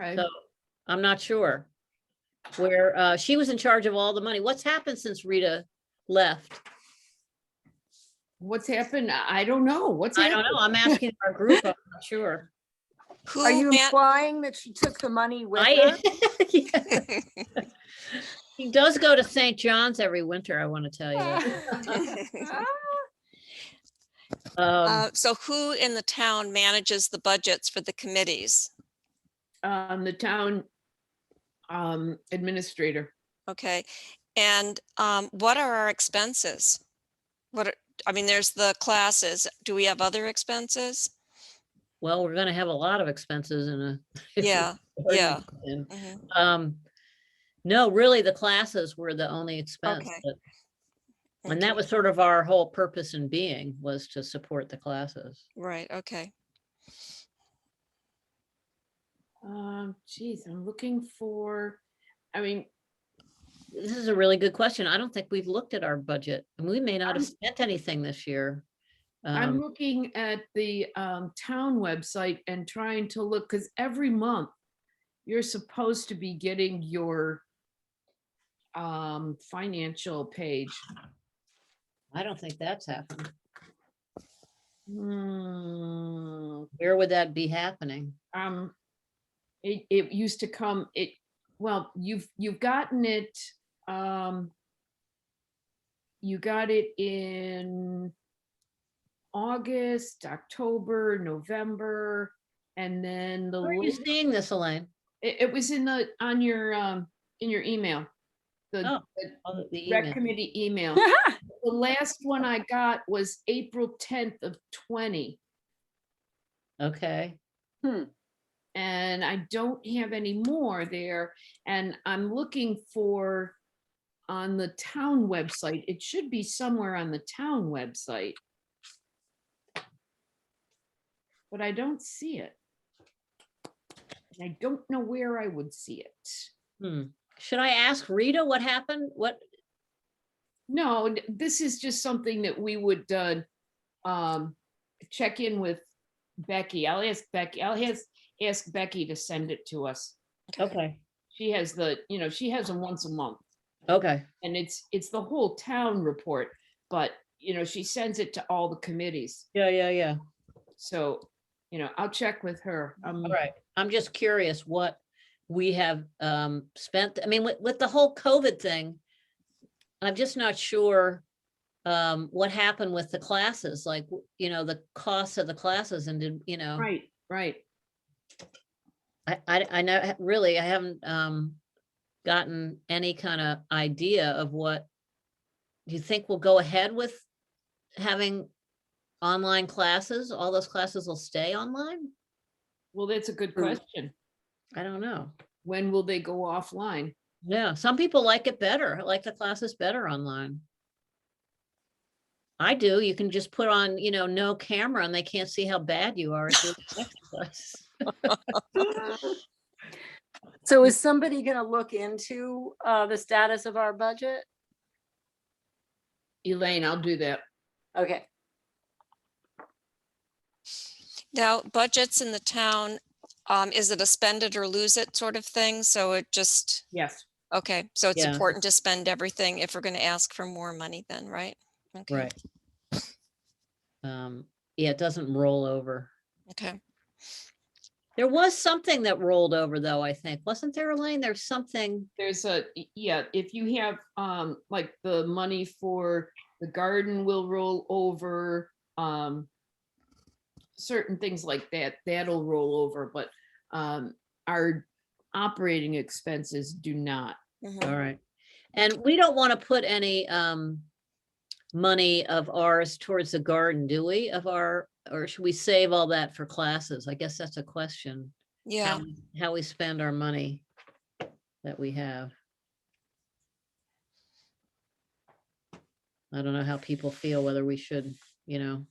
A: Okay.
C: So I'm not sure where she was in charge of all the money. What's happened since Rita left?
A: What's happened? I don't know. What's
C: I
A: happened?
C: don't know. I'm asking our group. I'm not sure.
F: Who
D: Are you
F: man-
D: implying that she took the money with her?
C: Yeah. He does go to St. John's every winter, I want to tell you.
F: So who in the town manages the budgets for the committees?
A: The town administrator.
F: Okay, and what are our expenses? There's the classes. Do we have other expenses?
C: Well, we're gonna have a lot of expenses in a.
F: Yeah, yeah.
C: And,
F: Mhm.
C: No, really, the classes were the only expense.
F: Okay.
C: And that
F: Okay.
C: was sort of our whole purpose in being, was to support the classes.
F: Right, okay.
A: Geez, I'm looking for,
C: This is a really good question. I don't think we've looked at our budget, and we may not have
A: I'm-
C: spent anything this year.
A: I'm looking at the town website and trying to look, because every month you're supposed to be getting your financial page.
C: I don't think that's happened.
A: Hmm,
C: Where would that be happening?
A: it used to come, well, you've gotten it, you got it in August, October, November, and then the,
C: Where are you
A: late-
C: seeing this, Elaine?
A: it was in your email. The
C: Oh, the
A: rec
C: email.
A: committee email. The last one I got was April 10th of 20.
C: Okay,
A: And I don't have any more there. And I'm looking for on the town website. It should be somewhere on the town website. But I don't see it. And I don't know where I would see it.
C: should I ask Rita what happened? What,
A: No, this is just something that we would check in with Becky. I'll ask Becky. Ask Becky to send it to us.
C: okay,
A: She has she has them once a month,
C: okay,
A: and it's the whole town report, but she sends it to all the committees.
C: yeah.
A: So, I'll check with her.
C: All right, I'm just curious what we have spent, I mean, with the whole COVID thing, I'm just not sure what happened with the classes, like, the costs of the classes and did,
A: Right.
C: I know, really, I haven't gotten any kind of idea of what, do you think we'll go ahead with having online classes? All those classes will stay online?
A: Well, that's a good question.
C: I don't know.
A: When will they go offline?
C: Yeah, some people like it better, like the classes better online. I do. You can just put on, no camera and they can't see how bad you are at doing exercise.
D: So is somebody gonna look into the status of our budget?
A: Elaine, I'll do that.
D: Okay,
F: Now, budgets in the town, is it a spend it or lose it sort of thing? So it just,
A: Yes.
F: okay, so it's
C: Yeah.
F: important to spend everything if we're going to ask for more money then, right? Okay.
C: Right. Yeah, it doesn't roll over.
F: Okay.
C: There was something that rolled over though, I think. Wasn't there, Elaine? There's something.
A: There's if you have like the money for the garden will roll over, certain things like that'll roll over, but our operating expenses do not.
F: Mhm.
C: All right. And we don't want to put any money of ours towards the garden, do we? Or should we save all that for classes? I guess that's a question.
F: Yeah.
C: How we spend our money that we have. I don't know how people feel, whether we should, Well,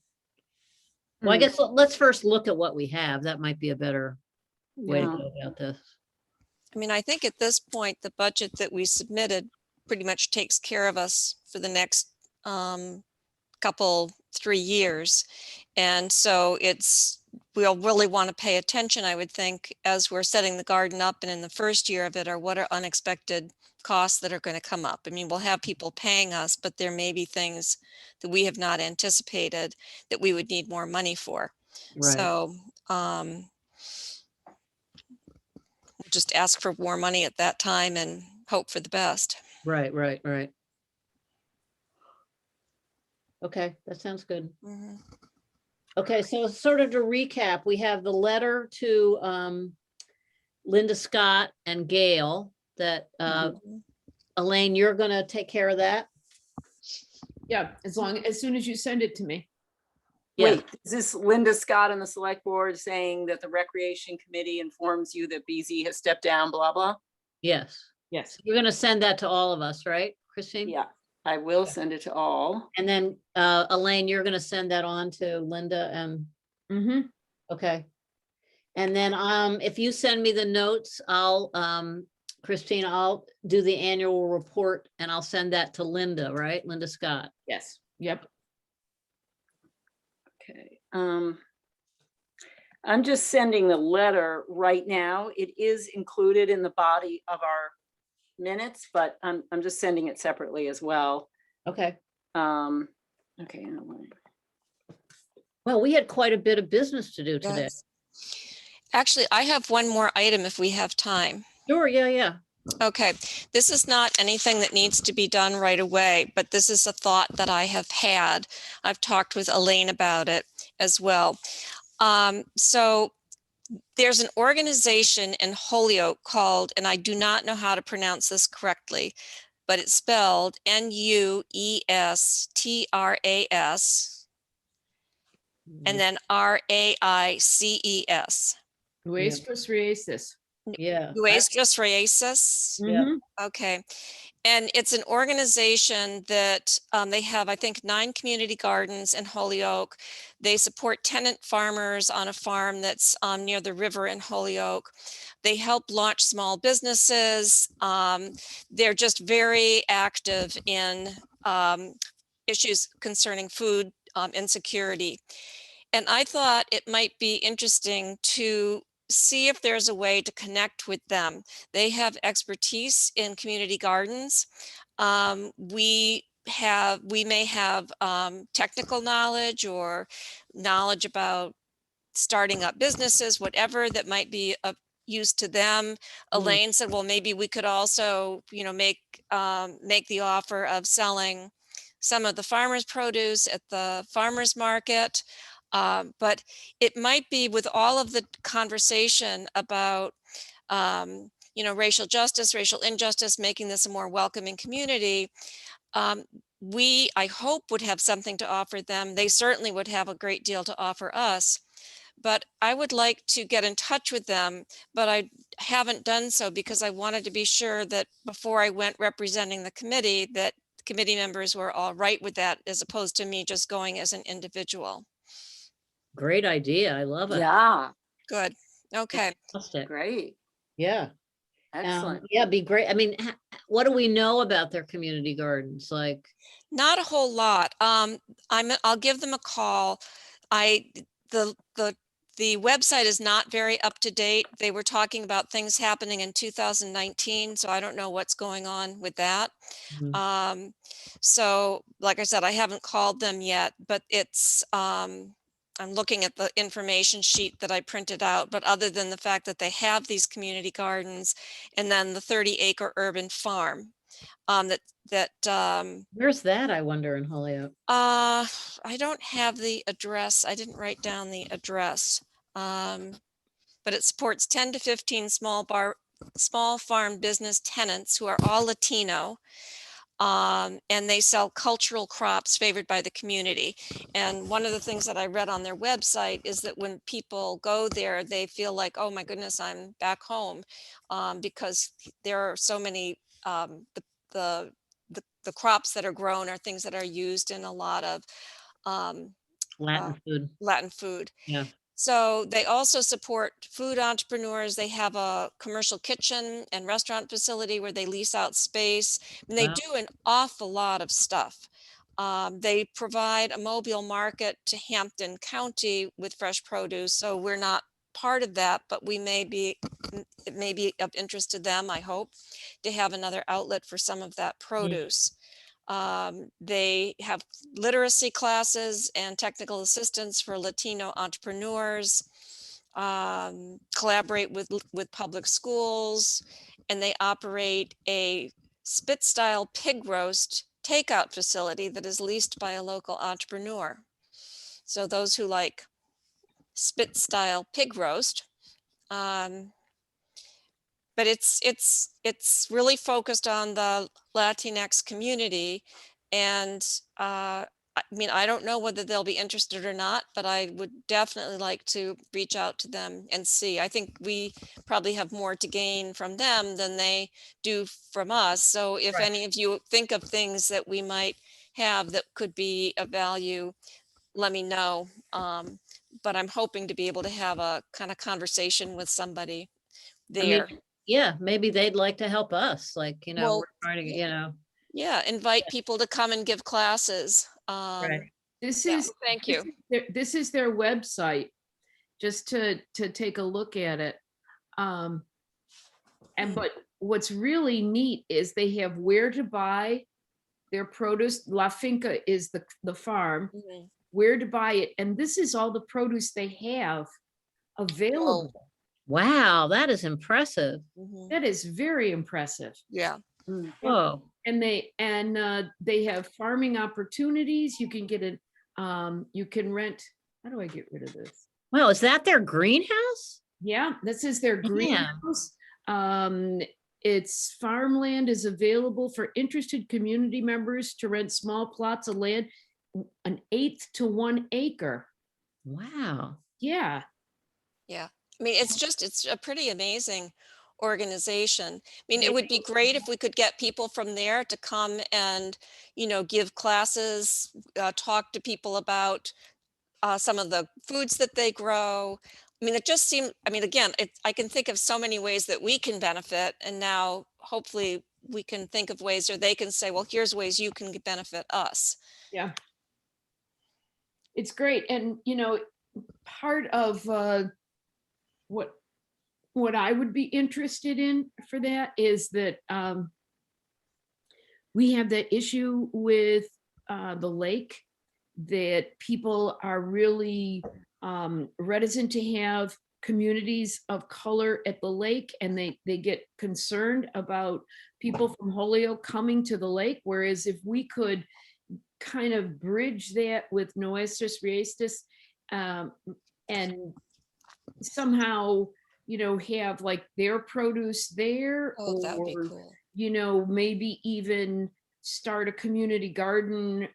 C: I guess let's first look at what we have. That might be a better way to
D: yeah.
C: go about this.
F: I mean, I think at this point, the budget that we submitted pretty much takes care of us for the next couple, 3 years. And so we'll really want to pay attention, I would think, as we're setting the garden up and in the first year of it, or what are unexpected costs that are going to come up. I mean, we'll have people paying us, but there may be things that we have not anticipated that we would need more money for.
C: Right.
F: So we'll just ask for more money at that time and hope for the best.
C: Right. Okay, that sounds good.
F: Mhm.
C: Okay, so sort of to recap, we have the letter to Linda Scott and Gail that
F: Mhm.
C: Elaine, you're gonna take care of that?
A: Yeah, as soon as you send it to me.
C: Yeah.
D: Wait, is this Linda Scott and the select board saying that the recreation committee informs you that BZ has stepped down, blah, blah?
C: Yes.
A: Yes.
C: You're gonna send that to all of us, right, Christine?
D: Yeah, I will send it to all.
C: And then Elaine, you're gonna send that on to Linda and,
A: Mm-hmm.
C: okay. And then if you send me the notes, I'll Christine, I'll do the annual report and I'll send that to Linda, right? Linda Scott.
A: Yes. Yep.
D: Okay. I'm just sending the letter right now. It is included in the body of our minutes, but I'm just sending it separately as well.
C: Okay.
D: Okay.
C: Well, we had quite a bit of business to do today.
F: Yes. Actually, I have one more item if we have time.
C: Sure, yeah.
F: Okay, this is not anything that needs to be done right away, but this is a thought that I have had. I've talked with Elaine about it as well. So there's an organization in Holyoke called, and I do not know how to pronounce this correctly, but it's spelled Nuestras, and then RAICES.
A: Nuestros Raíces.
C: Yeah.
F: Nuestras Raíces.
C: Yeah.
A: Mhm.
F: Okay. And it's an organization that they have, I think, 9 community gardens in Holyoke. They support tenant farmers on a farm that's near the river in Holyoke. They help launch small businesses. They're just very active in issues concerning food insecurity. And I thought it might be interesting to see if there's a way to connect with them. They have expertise in community gardens. We may have technical knowledge or knowledge about starting up businesses, whatever that might be of use to them. Elaine said, well, maybe we could also, make the offer of selling some of the farmers' produce at the farmers market. But it might be, with all of the conversation about racial justice, racial injustice, making this a more welcoming community, we, I hope, would have something to offer them. They certainly would have a great deal to offer us. But I would like to get in touch with them, but I haven't done so because I wanted to be sure that before I went representing the committee, that committee members were all right with that, as opposed to me just going as an individual.
C: Great idea. I love it.
D: Yeah,
F: Good. Okay.
C: Fantastic.
D: great,
C: Yeah.
D: excellent.
C: Yeah, be great. I mean, what do we know about their community gardens? Like,
F: Not a whole lot. I'll give them a call. The website is not very up to date. They were talking about things happening in 2019, so I don't know what's going on with that.
C: Mhm.
F: So like I said, I haven't called them yet, but I'm looking at the information sheet that I printed out, but other than the fact that they have these community gardens and then the 30-acre urban farm,
C: Where's that, I wonder, in Holyoke?
F: I don't have the address. I didn't write down the address. But it supports 10 to 15 small farm business tenants who are all Latino. And they sell cultural crops favored by the community. And one of the things that I read on their website is that when people go there, they feel like, oh my goodness, I'm back home, because there are so many, the crops that are grown are things that are used in a lot of
C: Latin food.
F: Latin food.
C: Yeah.
F: So they also support food entrepreneurs. They have a commercial kitchen and restaurant facility where they lease out space, and they
C: Wow.
F: do an awful lot of stuff. They provide a mobile market to Hampton County with fresh produce. So we're not part of that, but it may be of interest to them, I hope, to have another outlet for some of that produce. They have literacy classes and technical assistance for Latino entrepreneurs, collaborate with public schools, and they operate a spit style pig roast takeout facility that is leased by a local entrepreneur. So those who like spit style pig roast, but it's really focused on the Latinx community. And I mean, I don't know whether they'll be interested or not, but I would definitely like to reach out to them and see. I think we probably have more to gain from them than they do from us. So if
C: Right.
F: any of you think of things that we might have that could be of value, let me know. But I'm hoping to be able to have a kind of conversation with somebody
C: I mean,
F: there.
C: yeah, maybe they'd like to help us, like,
F: Well,
C: we're trying to,
F: yeah, invite people to come and give classes.
C: Right.
A: This
F: Yeah,
A: is,
F: thank
A: this
F: you.
A: is this is their website, just to take a look at it. And but what's really neat is they have where to buy their produce. La Finca is the farm, where to buy it. And this is all the produce they have
F: Well,
A: available.
C: Wow, that is impressive.
F: Mhm.
A: That is very impressive.
F: Yeah,
C: Whoa.
A: And they have farming opportunities. You can get you can rent, how do I get rid of this?
C: Wow, is that their greenhouse?
A: Yeah, this is their
C: Yeah.
A: greenhouse. Its farmland is available for interested community members to rent small plots of land, an 1/8 to 1 acre.
C: Wow.
A: Yeah,
F: yeah. I mean, it's a pretty amazing organization. I mean,
A: Yeah.
F: it would be great if we could get people from there to come and, give classes, talk to people about some of the foods that they grow. I mean, it just seemed, I mean, again, I can think of so many ways that we can benefit, and now hopefully we can think of ways, or they can say, well, here's ways you can benefit us.
A: yeah. It's great. And, part of what I would be interested in for that is that we have that issue with the lake, that people are really reticent to have communities of color at the lake, and they get concerned about people from Holyoke coming to the lake. Whereas if we could kind of bridge that with Nuestros Riestas, and somehow, have like their produce there,
F: Oh, that would be
A: or,
F: cool.
A: maybe even start a community garden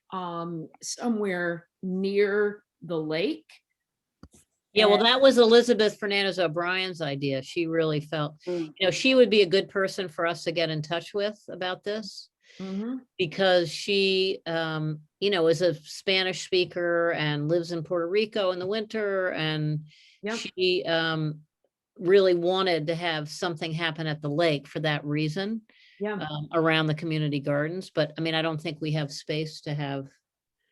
A: somewhere near the lake.
C: Yeah, well,
A: And-
C: that was Elizabeth Fernandez O'Brien's idea. She really felt,
D: Mm.
C: she would be a good person for us to get in touch with about this,
A: Mhm.
C: because she, is a Spanish speaker and lives in Puerto Rico in the winter. And
A: Yep.
C: she really wanted to have something happen at the lake for that reason,
A: Yeah,
C: around the community gardens. But I mean, I don't think we have space to have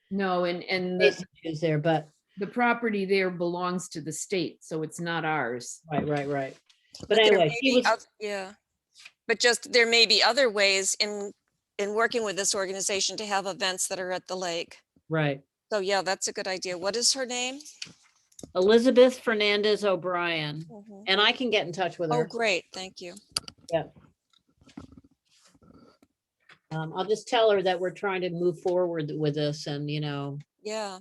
A: no, and
C: space issues there, but
A: the property there belongs to the state, so it's not ours.
C: right. But
F: there
C: anyway,
F: may
C: she
F: be
C: was,
F: yeah, but just there may be other ways in working with this organization to have events that are at the lake.
C: right.
F: So yeah, that's a good idea. What is her name?
C: Elizabeth Fernandez O'Brien,
F: Mhm.
C: and I can get in touch with
F: Oh,
C: her.
F: great, thank you.
C: I'll just tell her that we're trying to move forward with this, and,
F: Yeah,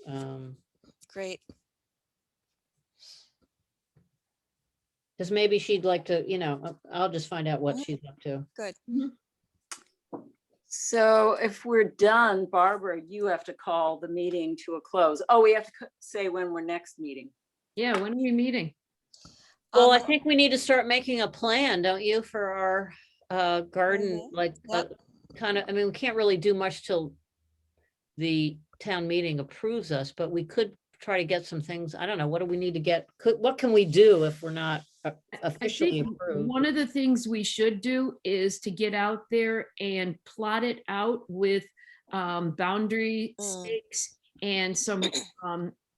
C: um,
F: great.
C: because maybe she'd like to, I'll just find out what
F: Mhm.
C: she's up to.
F: Good.
D: So if we're done, Barbara, you have to call the meeting to a close. Oh, we have to say when we're next meeting.
A: Yeah, when are we meeting?
C: Well, I
F: Um,
C: think we need to start making a plan, don't you, for our garden,
F: Mhm.
C: like,
F: Yep.
C: kind of, I mean, we can't really do much till the town meeting approves us, but we could try to get some things. I don't know, what do we need to get? What can we do if we're not
A: I
C: officially
A: think
C: approved?
A: one of the things we should do is to get out there and plot it out with boundary
F: Mm.
A: stakes and some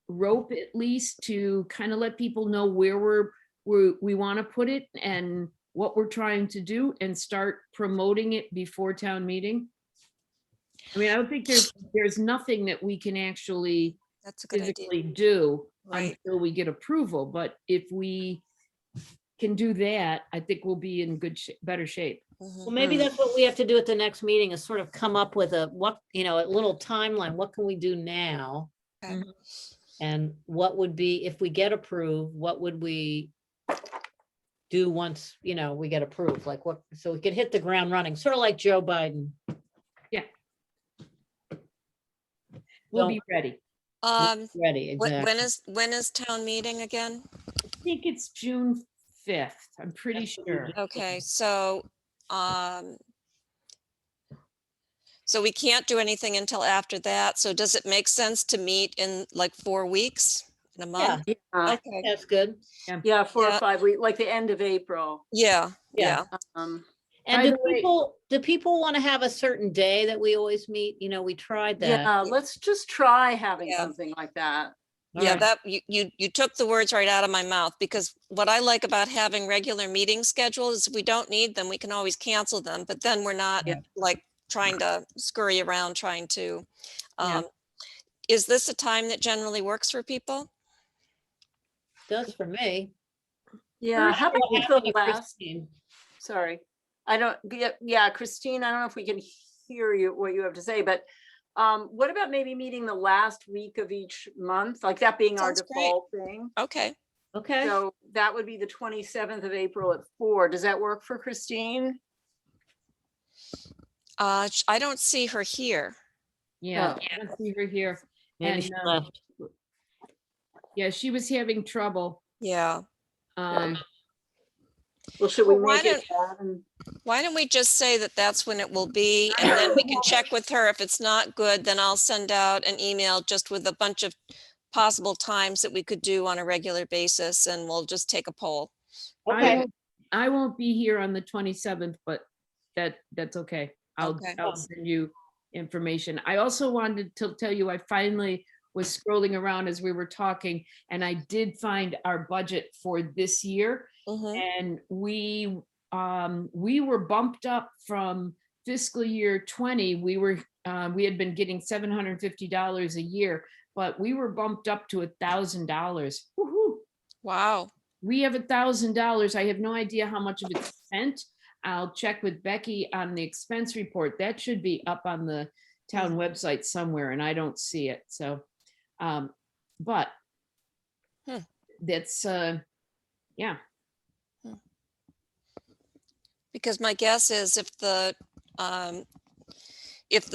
A: rope, at least, to kind of let people know where we want to put it and what we're trying to do, and start promoting it before town meeting. I mean, I don't think there's nothing that we can actually
F: That's a good idea.
A: physically do
F: Right.
A: until we get approval, but if we can do that, I think we'll be in better shape.
F: Mhm.
C: Well, maybe that's what we have to do at the next meeting, is sort of come up with a little timeline. What can we do now?
F: Okay.
A: Mhm.
C: And what would be, if we get approved, what would we do once, we get approved? Like what, so we could hit the ground running, sort of like Joe Biden.
A: We'll
C: Don't-
A: be ready.
C: Ready, exactly.
F: When is town meeting again?
A: I think it's June 5th. I'm pretty
C: That's what we
A: sure.
C: just-
F: Okay, so we can't do anything until after that. So does it make sense to meet in like 4 weeks, in a month?
D: Yeah,
F: Okay,
C: That's good.
D: yeah, 4 or
F: Yeah.
D: 5 weeks, like the end of April.
F: yeah,
C: Yeah.
F: yeah.
D: Um,
C: And
A: By
C: do
A: the way-
C: people want to have a certain day that we always meet? We tried that.
D: yeah, let's just try having
F: Yeah.
D: something like that.
C: All
F: Yeah,
C: right.
F: that you took the words right out of my mouth, because what I like about having regular meeting schedules is if we don't need them, we can always cancel them, but then we're not
C: Yeah.
F: like trying to scurry around trying to.
A: Yeah.
F: Is this a time that generally works for people?
C: Does for me.
D: Yeah, how about
C: What
D: if
C: happened
D: the
C: to
D: last,
C: Christine?
D: sorry, I don't, yeah, Christine, I don't know if we can hear you, what you have to say, but what about maybe meeting the last week of each month, like that being our
F: Sounds great.
D: default thing?
F: Okay.
C: Okay,
D: So that would be the 27th of April at 4. Does that work for Christine?
F: I don't see her here.
A: Yeah,
D: Oh.
A: I don't see her here.
C: maybe
A: And
C: she
A: um,
C: left.
A: yeah, she was having trouble.
F: Yeah.
A: Um,
D: Well, should we
F: Well, why
D: make it that?
F: Why don't we just say that that's when it will be, and then we can check with her. If it's not good, then I'll send out an email just with a bunch of possible times that we could do on a regular basis, and we'll just take a poll.
C: Okay,
A: I won't be here on the 27th, but that's okay.
F: Okay.
A: I'll send you information. I also wanted to tell you, I finally was scrolling around as we were talking, and I did find our budget for this year.
F: Mhm.
A: And we were bumped up from fiscal year 20. We had been getting $750 a year, but we were bumped up to $1,000. Woohoo!
F: Wow.
A: We have $1,000. I have no idea how much of it's spent. I'll check with Becky on the expense report. That should be up on the town website somewhere, and I don't see it. So, but
F: Hmm.
A: that's yeah.
F: Because my guess is if the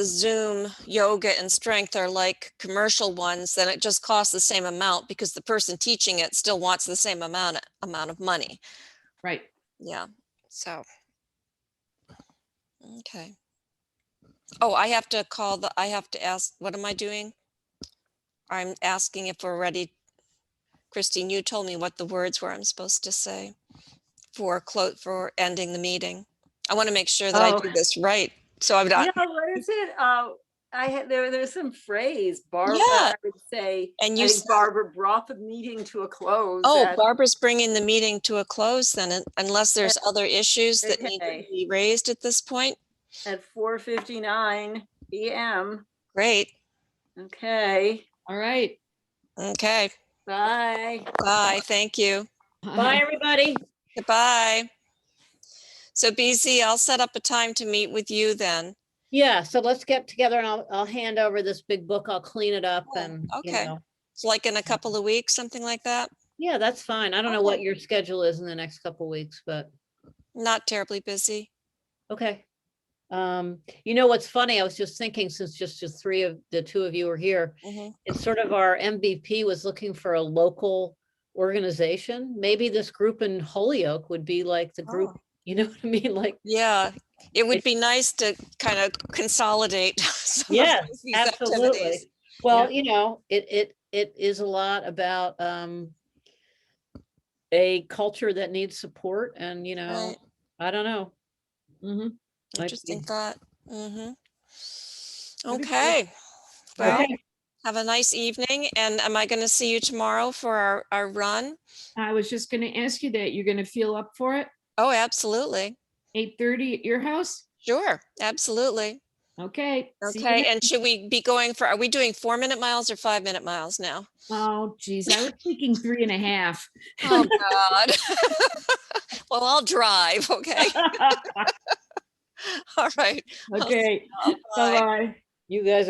F: Zoom yoga and strength are like commercial ones, then it just costs the same amount because the person teaching it still wants the same amount of money.
A: Right.
F: Yeah. So. Okay. Oh, I have to I have to ask, what am I doing? I'm asking if we're ready. Christine, you told me what the words were I'm supposed to say for ending the meeting. I want to make sure that I do this right. So I'm
D: Yeah,
F: not,
D: what is it? I had there's some phrase, Barb,
F: Yeah.
D: I would say,
F: and
D: I
F: you,
D: think Barbara brought the meeting to a close
F: oh,
D: at
F: Barbara's bringing the meeting to a close then, unless there's other issues that need to
D: Okay.
F: be raised at this point.
D: at 4:59 PM.
F: Great.
D: Okay,
A: All right.
F: Okay.
D: bye.
F: Bye. Thank you.
C: bye, everybody.
F: Goodbye. So BZ, I'll set up a time to meet with you then.
C: Yeah, so let's get together and I'll hand over this big book. I'll clean it up
F: Oh,
C: and, you
F: okay.
C: know,
F: It's like in a couple of weeks, something like that.
C: yeah, that's fine. I don't know what
F: Okay.
C: your schedule is in the next couple weeks, but
F: Not terribly busy.
C: okay. You know, what's funny, I was just thinking, since just the two of you are here,
F: Mhm.
C: it's sort of our MVP was looking for a local organization. Maybe this group in Holyoke would be like the group,
F: Oh.
C: you know what I mean? Like,
F: Yeah, it would
C: It's-
F: be nice to kind of consolidate some
C: yeah,
F: of these
C: absolutely.
F: activities.
C: Well, you know, it is a lot about a culture that needs support and, you know,
F: Right.
C: I don't know.
A: Mhm.
C: might
F: Interesting
C: be-
F: thought. Mm-hmm.
A: Okay.
F: Okay. Well,
C: Okay,
F: have a nice evening. And am I going to see you tomorrow for our run?
A: I was just going to ask you that. You're going to feel up for it?
F: Oh, absolutely.
A: 8:30 at your house?
F: Sure. Absolutely.
A: Okay. See you
F: Okay.
A: then.
F: And should we be going are we doing 4-minute miles or 5-minute miles now?
A: Oh, geez. I was thinking 3.5.
F: Oh, God. Well, I'll drive. Okay. All right.
A: Okay.
F: Bye.
A: Bye-bye.
C: you guys